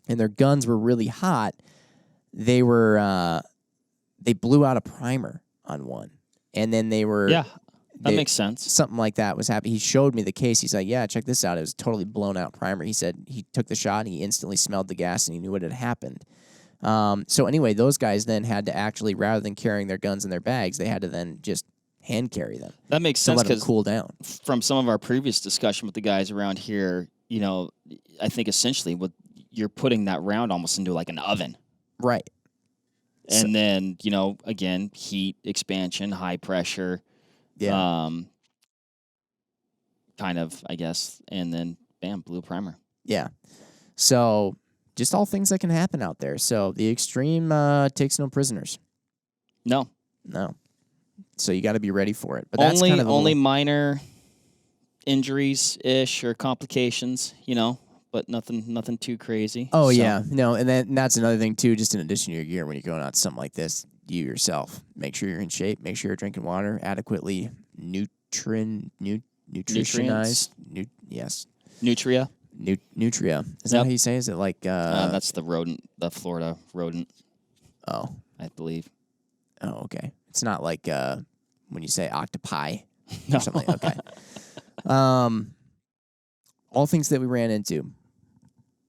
and their guns were really hot, they blew out a primer on one. And then they were... Yeah. That makes sense. Something like that was happening. He showed me the case. He's like, yeah, check this out. It was a totally blown out primer. He said he took the shot and he instantly smelled the gas and he knew what had happened. So anyway, those guys then had to actually, rather than carrying their guns in their bags, they had to then just hand carry them. That makes sense because cool down. From some of our previous discussion with the guys around here, I think essentially you're putting that round almost into like an oven. Right. And then, again, heat, expansion, high pressure. Yeah. Kind of, I guess, and then bam, blue primer. Yeah. So just all things that can happen out there. So the Extreme takes no prisoners. No. So you got to be ready for it. But that's kind of only minor injuries ish or complications, but nothing too crazy. Oh yeah, no, and that's another thing too. Just in addition to your gear, when you're going out to something like this, you yourself make sure you're in shape. Make sure you're drinking water adequately, nutritionized. Yes. Nutria. Nutria. Is that how you say? Is it like? That's the rodent, the Florida rodent. Oh, I believe. Oh, okay. It's not like when you say octopi no. or something. Okay. All things that we ran into.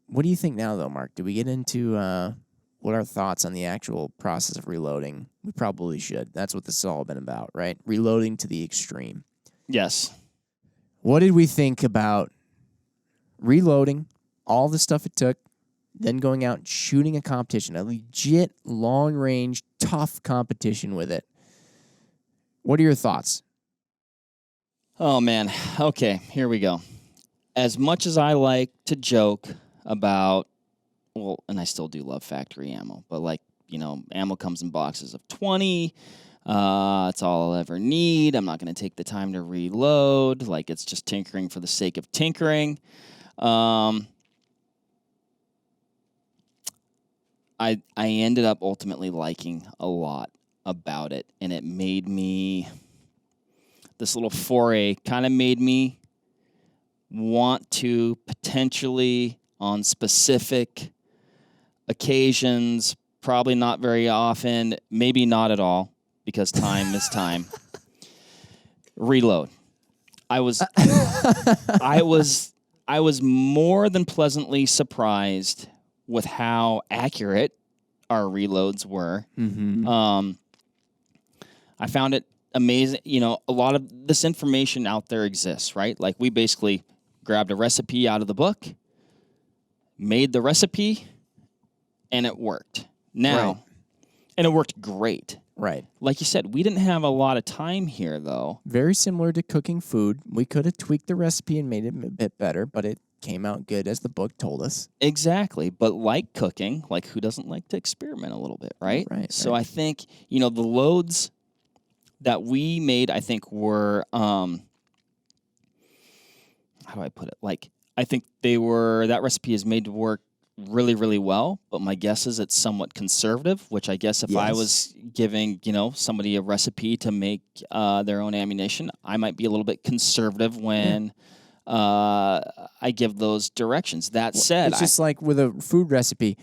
What do you think now, though, Mark? Do we get into what our thoughts on the actual process of reloading? We probably should. That's what this has all been about, right? Reloading to the extreme. Yes. What did we think about reloading, all the stuff it took, then going out and shooting a competition, a legit long-range, tough competition with it. What are your thoughts? Oh, man. Okay, here we go. As much as I like to joke about, well, and I still do love factory ammo, but like, ammo comes in boxes of 20. It's all I'll ever need. I'm not going to take the time to reload. Like, it's just tinkering for the sake of tinkering. I ended up ultimately liking a lot about it, and it made me, this little foray kind of made me want to potentially, on specific occasions, probably not very often, maybe not at all, because time is time, reload. I was more than pleasantly surprised with how accurate our reloads were. Mm-hmm. I found it amazing. A lot of this information out there exists, right? Like, we basically grabbed a recipe out of the book, made the recipe, and it worked. Right. And it worked great. Right. Like you said, we didn't have a lot of time here, though. Very similar to cooking food. We could have tweaked the recipe and made it a bit better, but it came out good as the book told us. Exactly. But like cooking, like, who doesn't like to experiment a little bit, right? Right. So I think, the loads that we made, I think, were, how do I put it? Like, I think that recipe is made to work really, really well, but my guess is it's somewhat conservative, which I guess if I was giving, somebody a recipe to make their own ammunition, I might be a little bit conservative when I give those directions. That said, it's just like with a food recipe.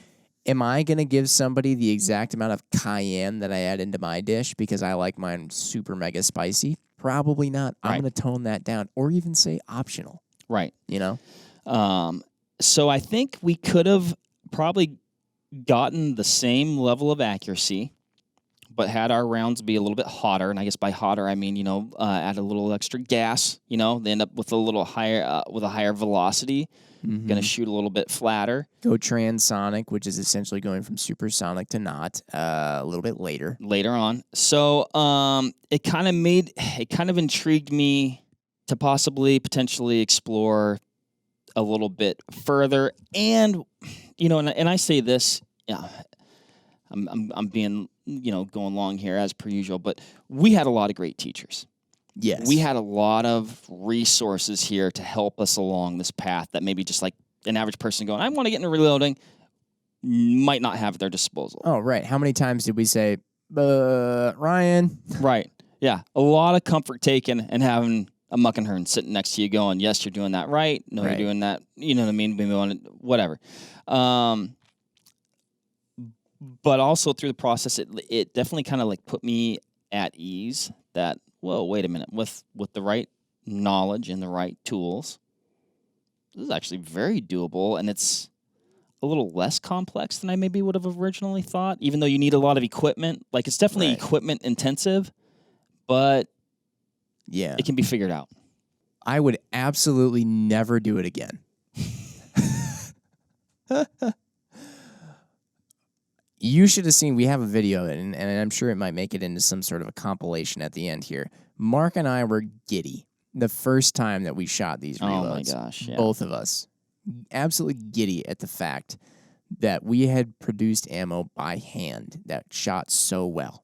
Am I going to give somebody the exact amount of cayenne that I add into my dish because I like mine super mega spicy? Probably not. I'm going to tone that down, or even say optional. Right. So I think we could have probably gotten the same level of accuracy, but had our rounds be a little bit hotter. And I guess by hotter, I mean, add a little extra gas, they end up with a little higher, with a higher velocity, going to shoot a little bit flatter. Go transonic, which is essentially going from supersonic to not, a little bit later. Later on. So it kind of intrigued me to potentially explore a little bit further. And, and I say this, I'm being, going long here as per usual, but we had a lot of great teachers. Yes. We had a lot of resources here to help us along this path that maybe just like an average person going, I want to get into reloading, might not have at their disposal. Oh, right. How many times did we say, Ryan? Right. Yeah. A lot of comfort taken and having a muck and hern sitting next to you going, yes, you're doing that right. No, Right. You're doing that. You know what I mean? We want it, whatever. But also through the process, it definitely kind of like put me at ease that, whoa, wait a minute, with the right knowledge and the right tools, this is actually very doable, and it's a little less complex than I maybe would have originally thought, even though you need a lot of equipment. Like, it's definitely equipment intensive, but it can be figured out. I would absolutely never do it again. You should have seen, we have a video, and I'm sure it might make it into some sort of a compilation at the end here. Mark and I were giddy the first time that we shot these reloads. Oh, my gosh. Yeah. Both of us. Absolutely giddy at the fact that we had produced ammo by hand that shot so well.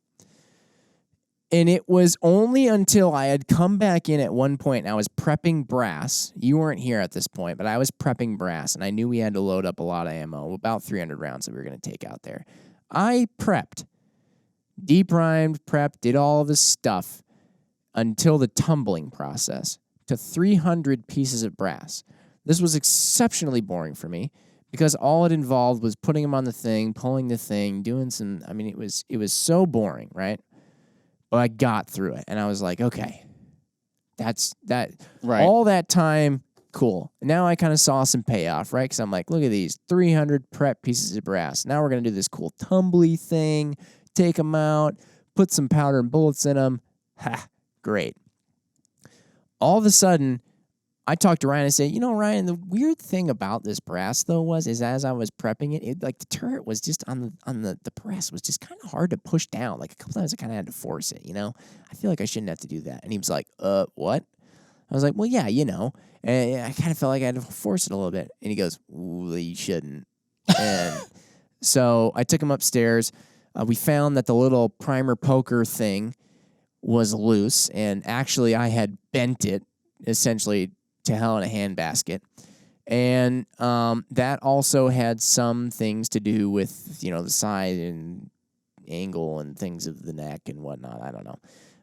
And it was only until I had come back in at one point and I was prepping brass. You weren't here at this point, but I was prepping brass, and I knew we had to load up a lot of ammo, about 300 rounds that we were going to take out there. I prepped, deprimed, prepped, did all of this stuff until the tumbling process to 300 pieces of brass. This was exceptionally boring for me because all it involved was putting them on the thing, pulling the thing, doing some, it was so boring, right? But I got through it, and I was like, okay, that's that. Right. All that time, cool. Now I kind of saw some payoff, right? Because I'm like, look at these 300 prep pieces of brass. Now we're going to do this cool tumbly thing, take them out, put some powder and bullets in them. Ha, great. All of a sudden, I talked to Ryan and said, Ryan, the weird thing about this brass though is as I was prepping it, like the turret was just on the press was just kind of hard to push down. Like a couple times I kind of had to force it, I feel like I shouldn't have to do that. And he was like, what? I was like, well, yeah, And I kind of felt like I had to force it a little bit. And he goes, well, you shouldn't. And so I took him upstairs. We found that the little primer poker thing was loose, and actually I had bent it essentially to hell in a handbasket. And that also had some things to do with, the size and angle and things of the neck and whatnot. I don't know.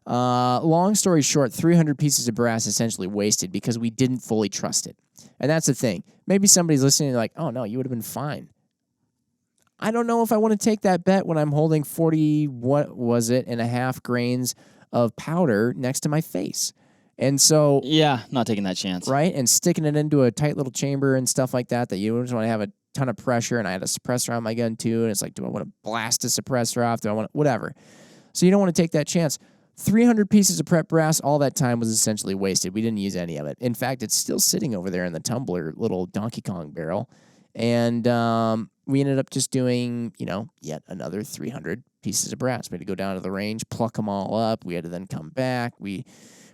Long story short, 300 pieces of brass essentially wasted because we didn't fully trust it. And that's the thing. Maybe somebody's listening like, oh, no, you would have been fine. I don't know if I want to take that bet when I'm holding 40.5 grains of powder next to my face. And so... Yeah, not taking that chance. Right? And sticking it into a tight little chamber and stuff like that you just want to have a ton of pressure. And I had a suppressor on my gun too. And it's like, do I want to blast a suppressor off? Do I want to... Whatever. So you don't want to take that chance. 300 pieces of prep brass, all that time was essentially wasted. We didn't use any of it. In fact, it's still sitting over there in the tumbler little Donkey Kong barrel. And we ended up just doing, yet another 300 pieces of brass. We had to go down to the range, pluck them all up. We had to then come back. We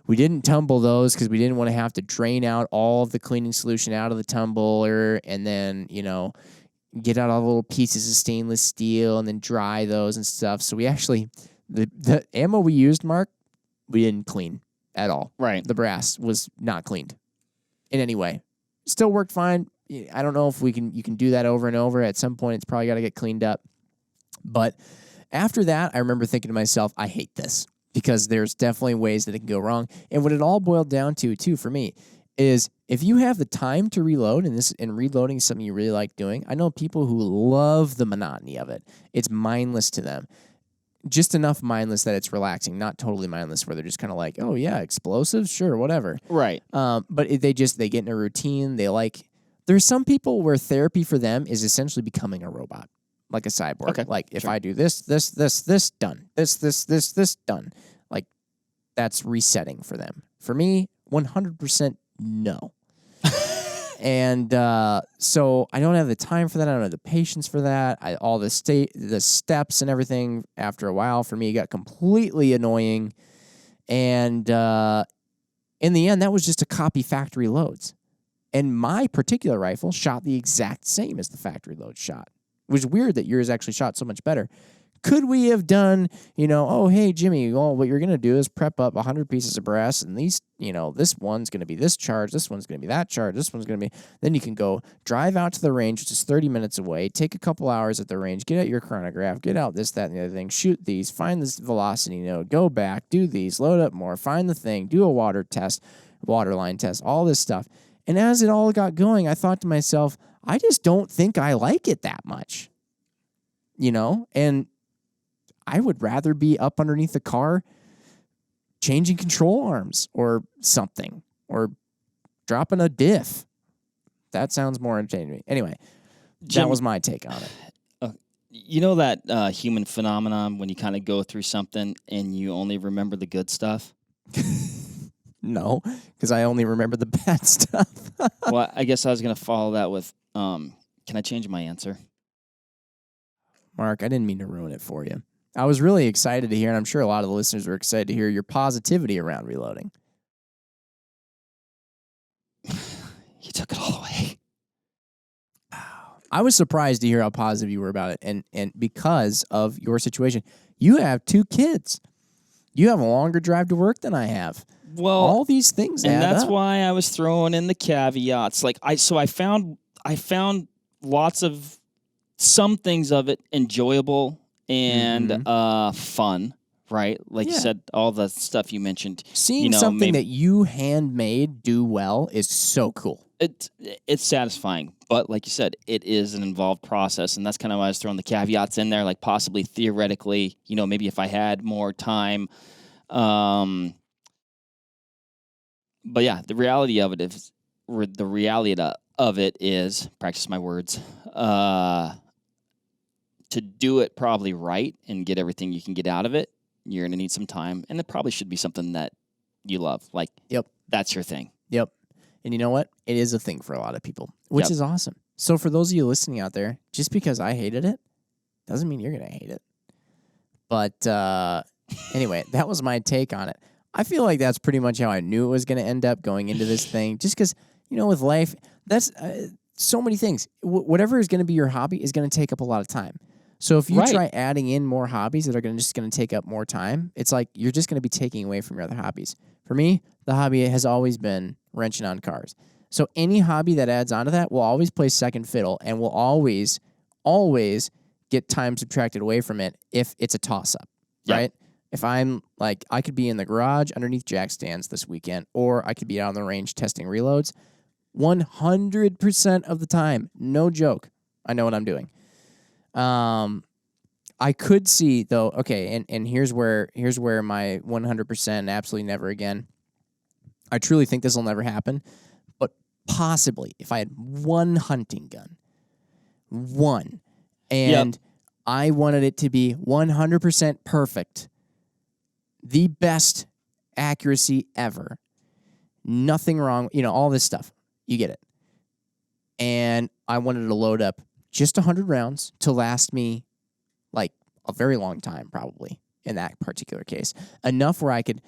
didn't tumble those because we didn't want to have to drain out all of the cleaning solution out of the tumbler and then, get out all the little pieces of stainless steel and then dry those and stuff. So we actually, the ammo we used, Mark, we didn't clean at all. Right. The brass was not cleaned in any way. Still worked fine. I don't know if you can do that over and over. At some point, it's probably got to get cleaned up. But after that, I remember thinking to myself, I hate this because there's definitely ways that it can go wrong. And what it all boiled down to, too, for me, is if you have the time to reload, and reloading is something you really like doing, I know people who love the monotony of it. It's mindless to them. Just enough mindless that it's relaxing, not totally mindless where they're just kind of like, oh, yeah, explosives? Sure, whatever. Right. But they get in a routine. There's some people where therapy for them is essentially becoming a robot, like a cyborg. Okay. Like, if I do this, done. This, done. Like, that's resetting for them. For me, 100% no. And so I don't have the time for that. I don't have the patience for that. All the steps and everything after a while for me got completely annoying. And in the end, that was just to copy factory loads. And my particular rifle shot the exact same as the factory load shot. It was weird that yours actually shot so much better. Could we have done, oh, hey, Jimmy, well, what you're going to do is prep up 100 pieces of brass, and these, this one's going to be this charge, this one's going to be that charge, this one's going to be... Then you can go drive out to the range, which is 30 minutes away, take a couple hours at the range, get out your chronograph, get out this, that, and the other thing, shoot these, find this velocity node, go back, do these, load up more, find the thing, do a water line test, all this stuff. And as it all got going, I thought to myself, I just don't think I like it that much. And I would rather be up underneath the car changing control arms or something, or dropping a diff. That sounds more entertaining to me. Anyway, Jim, that was my take on it. You know that human phenomenon when you kind of go through something and you only remember the good stuff? No, because I only remember the bad stuff. Well, I guess I was going to follow that with, can I change my answer? Mark, I didn't mean to ruin it for you. I was really excited to hear, and I'm sure a lot of the listeners were excited to hear your positivity around reloading. You took it all away. I was surprised to hear how positive you were about it, and because of your situation. You have 2 kids. You have a longer drive to work than I have. Well, all these things add and that's up. why I was throwing in the caveats. Like I found lots of some things of it enjoyable and fun, right? Like you said, all the stuff you mentioned. Seeing something that you handmade do well is so cool. It's satisfying, but like you said, it is an involved process, and that's kind of why I was throwing the caveats in there. Like possibly theoretically, maybe if I had more time. But yeah, the reality of it is, practice my words, to do it probably right and get everything you can get out of it, you're going to need some time. And it probably should be something that you love. Like, yep, that's your thing. Yep. And you know what? It is a thing for a lot of people, which is awesome. So for those of you listening out there, just because I hated it doesn't mean you're going to hate it. But anyway, that was my take on it. I feel like that's pretty much how I knew it was going to end up going into this thing. Just because, with life, that's so many things. Whatever is going to be your hobby is going to take up a lot of time. So if you try adding in more hobbies that are just going to take up more time, it's like you're just going to be taking away from your other hobbies. For me, the hobby has always been wrenching on cars. So any hobby that adds onto that will always play second fiddle and will always get time subtracted away from it if it's a toss-up, right? If I'm like, I could be in the garage underneath jack stands this weekend, or I could be out on the range testing reloads, 100% of the time, no joke, I know what I'm doing. I could see though, okay, and here's where my 100% absolutely never again. I truly think this will never happen, but possibly if I had one hunting gun, and I wanted it to be 100% perfect, the best accuracy ever, nothing wrong, all this stuff, you get it. And I wanted to load up just 100 rounds to last me like a very long time, probably in that particular case. Enough where I could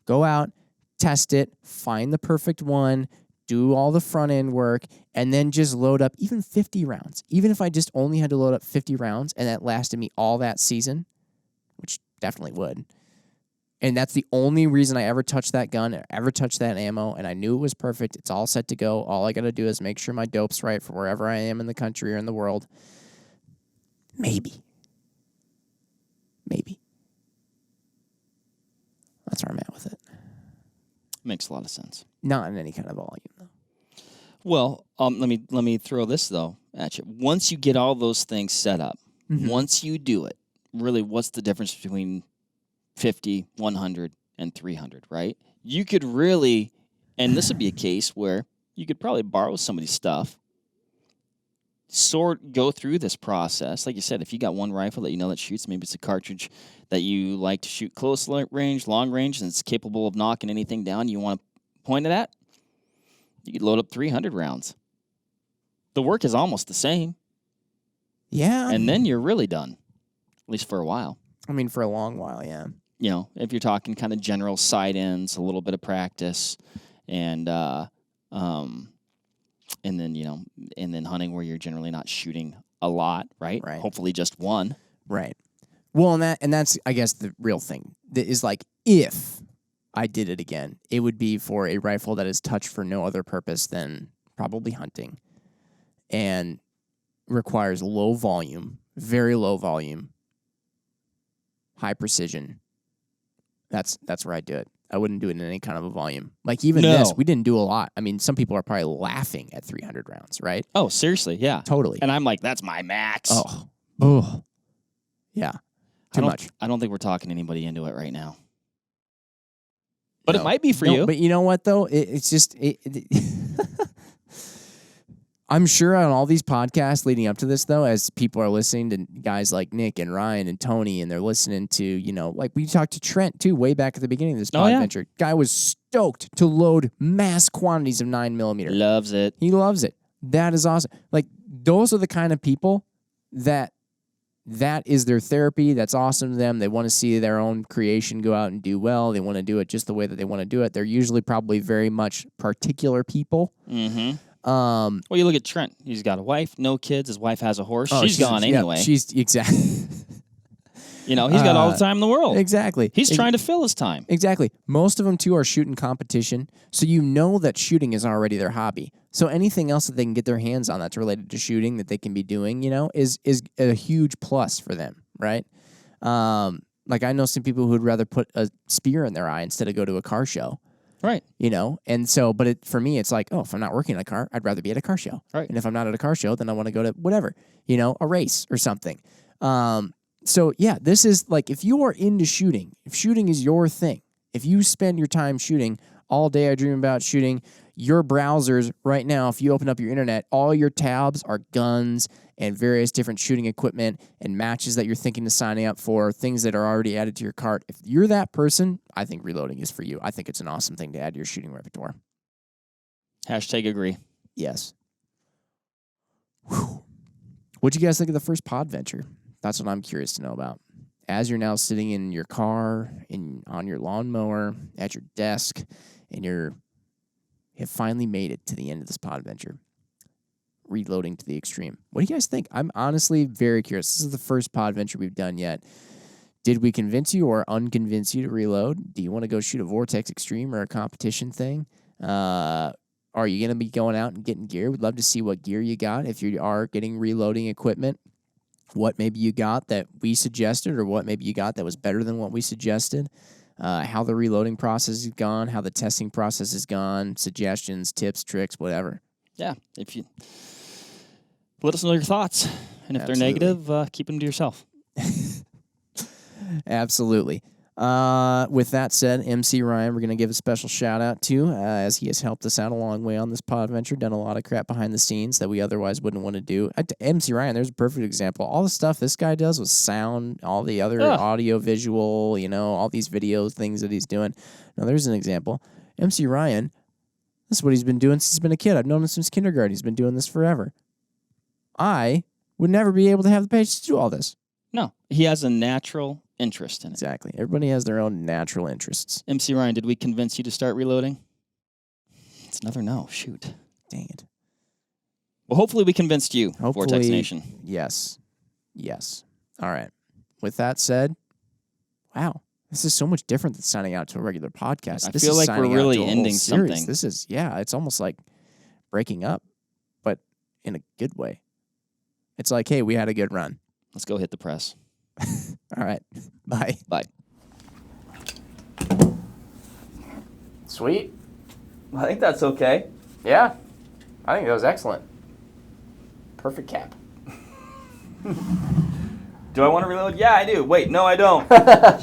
go out, test it, find the perfect one, do all the front end work, and then just load up even 50 rounds. Even if I just only had to load up 50 rounds and that lasted me all that season, which definitely would. And that's the only reason I ever touched that gun, or ever touched that ammo, and I knew it was perfect. It's all set to go. All I got to do is make sure my dope's right for wherever I am in the country or in the world. Maybe. That's where I'm at with it. Makes a lot of sense. Not in any kind of volume, though. Well, let me throw this, though, at you. Once you get all those things set up, once you do it, really, what's the difference between 50, 100, and 300, right? You could really, and this would be a case where you could probably borrow somebody's stuff, go through this process. Like you said, if you got one rifle that that shoots, maybe it's a cartridge that you like to shoot close range, long range, and it's capable of knocking anything down you want to point it at, you could load up 300 rounds. The work is almost the same. Yeah. And then you're really done, at least for a while. I mean, for a long while, yeah. If you're talking kind of general side ends, a little bit of practice, and then and then hunting where you're generally not shooting a lot, right? Right. Hopefully just one. Right. Well, and that's I guess the real thing that is like, if I did it again, it would be for a rifle that is touched for no other purpose than probably hunting, and requires low volume, very low volume, high precision. That's where I do it. I wouldn't do it in any kind of a volume. Like even this, we didn't do a lot. I mean, some people are probably laughing at 300 rounds, right? Oh, seriously, yeah. Totally. And I'm like, that's my max. Oh. Yeah. Too much. I don't think we're talking anybody into it right now. But it might be for you. But you know what, though? It's just... I'm sure on all these podcasts leading up to this, though, as people are listening to guys like Nick and Ryan and Tony, and they're listening to, like we talked to Trent, too, way back at the beginning of this podventure. Guy was stoked to load mass quantities of 9mm. Loves it. He loves it. That is awesome. Like, those are the kind of people that is their therapy. That's awesome to them. They want to see their own creation go out and do well. They want to do it just the way that they want to do it. They're usually probably very much particular people. Mm-hmm. Well, you look at Trent. He's got a wife, no kids. His wife has a horse. She's gone anyway. Yeah, she's exactly. He's got all the time in the world. Exactly. He's trying to fill his time. Exactly. Most of them too are shooting competition, so that shooting is already their hobby. So anything else that they can get their hands on that's related to shooting that they can be doing, is a huge plus for them, right? Like I know some people who would rather put a spear in their eye instead of go to a car show. Right. And so, but for me, it's like, if I'm not working at a car, I'd rather be at a car show. Right. And if I'm not at a car show, then I want to go to whatever, a race or something. So yeah, this is like, if you are into shooting, if shooting is your thing, if you spend your time shooting all day, I dream about shooting, your browsers right now, if you open up your internet, all your tabs are guns and various different shooting equipment and matches that you're thinking of signing up for, things that are already added to your cart. If you're that person, I think reloading is for you. I think it's an awesome thing to add to your shooting repertoire. #agree. Yes. Whew. What'd you guys think of the first podventure? That's what I'm curious to know about. As you're now sitting in your car, on your lawnmower, at your desk, and you have finally made it to the end of this podventure, reloading to the extreme. What do you guys think? I'm honestly very curious. This is the first podventure we've done yet. Did we convince you or unconvince you to reload? Do you want to go shoot a Vortex Extreme or a competition thing? Are you going to be going out and getting gear? We'd love to see what gear you got. If you are getting reloading equipment, what maybe you got that we suggested or what maybe you got that was better than what we suggested. How the reloading process has gone, how the testing process has gone, suggestions, tips, tricks, whatever. Yeah, if you let us know your thoughts. And if Absolutely. they're negative, keep them to yourself. Absolutely. With that said, MC Ryan, we're going to give a special shout out to, as he has helped us out a long way on this podventure, done a lot of crap behind the scenes that we otherwise wouldn't want to do. MC Ryan, there's a perfect example. All the stuff this guy does with sound, all the other audio, visual, all these videos, things that he's doing. Now, there's an example. MC Ryan, this is what he's been doing since he's been a kid. I've known him since kindergarten. He's been doing this forever. I would never be able to have the patience to do all this. No, he has a natural interest in it. Exactly. Everybody has their own natural interests. MC Ryan, did we convince you to start reloading? It's another no. Shoot. Dang it. Well, hopefully we convinced you, Hopefully, Vortex Nation. Yes. Yes. All right. With that said, wow. This is so much different than signing out to a regular podcast. I This feel is like signing we're out really to a whole ending series. something. This is, it's almost like breaking up, but in a good way. It's like, hey, we had a good run. Let's go hit the press. All right. Bye. Bye. Sweet. I think that's okay. Yeah. I think that was excellent. Perfect cap. Do I want to reload? Yeah, I do. Wait, no, I don't.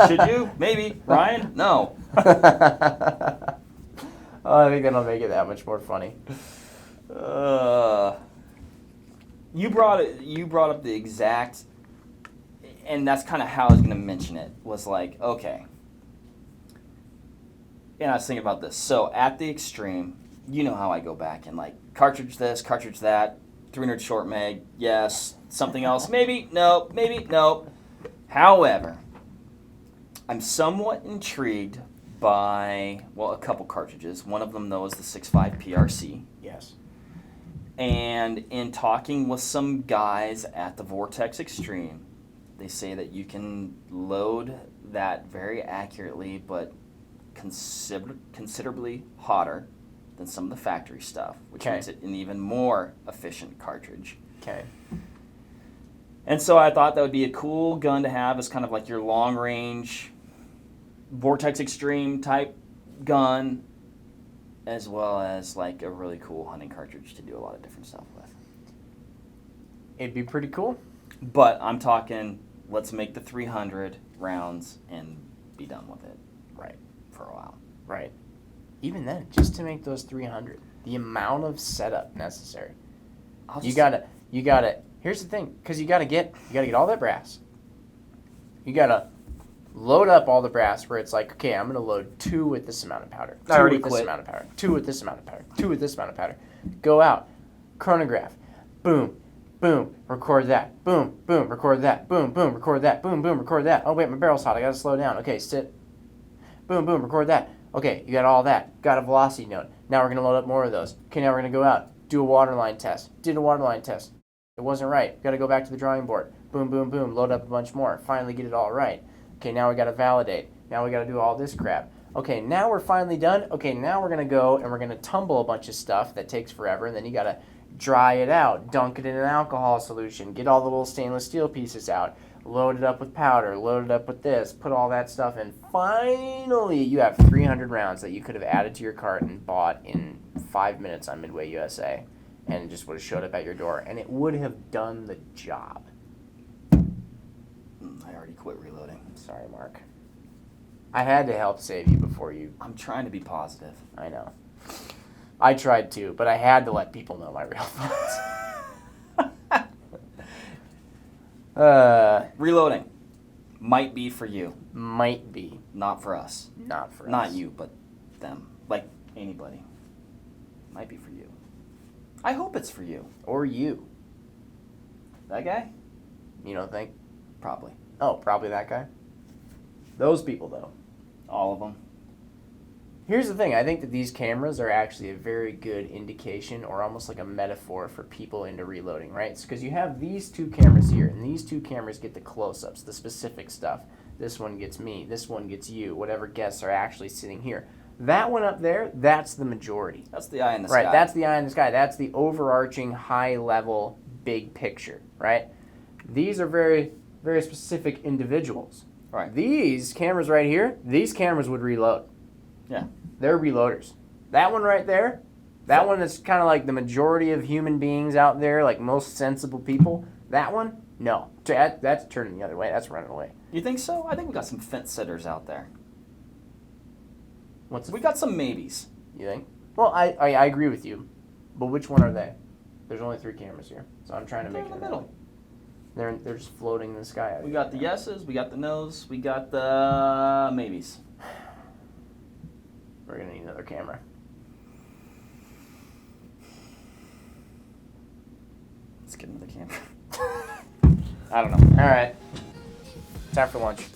Should you? Maybe. Ryan? No. I think that'll make it that much more funny. You brought up the exact, and that's kind of how I was going to mention it, was like, okay. And I was thinking about this. So at the extreme, you know how I go back and like cartridge this, cartridge that, 300 short mag, yes. Something else, maybe, no, maybe, no. However, I'm somewhat intrigued by, a couple cartridges. One of them, though, is the 6.5 PRC. Yes. And in talking with some guys at the Vortex Extreme, they say that you can load that very accurately, but considerably hotter than some of the factory stuff, which makes it an even more efficient cartridge. Okay. And so I thought that would be a cool gun to have as kind of like your long-range Vortex Extreme type gun, as well as like a really cool hunting cartridge to do a lot of different stuff with. It'd be pretty cool. But I'm talking, let's make the 300 rounds and be done with it. Right. For a while. Right. Even then, just to make those 300, the amount of setup necessary. You gotta. Here's the thing, because you gotta get all that brass. You gotta load up all the brass where it's like, okay, I'm gonna load 2 with this amount of powder. 2 with this amount of powder. 2 with this amount of powder. 2 with this amount of powder. Go out, chronograph, boom, boom, record that, boom, boom, record that, boom, boom, record that, boom, boom, record that. Oh wait, my barrel's hot. I gotta slow down. Okay, sit. Boom, boom, record that. Okay, you got all that. Got a velocity node. Now we're gonna load up more of those. Okay, now we're gonna go out, do a waterline test. Did a waterline test. It wasn't right. Got to go back to the drawing board. Boom, boom, boom. Load up a bunch more. Finally get it all right. Okay, now we got to validate. Now we got to do all this crap. Okay, now we're finally done. Okay, now we're going to go and we're going to tumble a bunch of stuff that takes forever, and then you got to dry it out, dunk it in an alcohol solution, get all the little stainless steel pieces out, load it up with powder, load it up with this, put all that stuff in. Finally, you have 300 rounds that you could have added to your cart and bought in 5 minutes on Midway USA. And it just would have showed up at your door, and it would have done the job. I already quit reloading. Sorry, Mark. I had to help save you before you... I'm trying to be positive. I know. I tried to, but I had to let people know my real thoughts. Reloading. Might be for you. Might be. Not for us. Not for us. Not you, but them. Like anybody. Might be for you. I hope it's for you. Or you. That guy? You don't think? Probably. Oh, probably that guy. Those people, though. All of them. Here's the thing. I think that these cameras are actually a very good indication or almost like a metaphor for people into reloading, right? Because you have these two cameras here, and these two cameras get the close-ups, the specific stuff. This one gets me. This one gets you. Whatever guests are actually sitting here. That one up there, that's the majority. That's the eye in the sky. Right, that's the eye in the sky. That's the overarching, high-level, big picture, right? These are very, very specific individuals. Right. These cameras right here, these cameras would reload. Yeah. They're reloaders. That one right there, that one is kind of like the majority of human beings out there, like most sensible people. That one, no. That's turning the other way. That's running away. You think so? I think we got some fence sitters out there. We got some maybes. You think? Well, I agree with you, but which one are they? There's only 3 cameras here, so I'm trying to make it in the middle. They're just floating in the sky. We got the yeses, we got the nos, we got the maybes. We're gonna need another camera. Let's get another camera. I don't know. All right, time for lunch.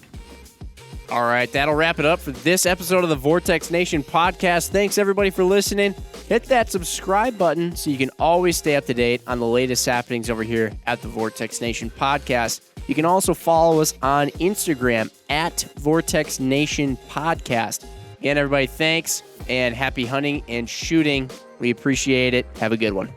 All right, that'll wrap it up for this episode of the Vortex Nation podcast. Thanks, everybody, for listening. Hit that subscribe button so you can always stay up to date on the latest happenings over here at the Vortex Nation podcast. You can also follow us on Instagram at Vortex Nation Podcast. Again, everybody, thanks, and happy hunting and shooting. We appreciate it. Have a good one.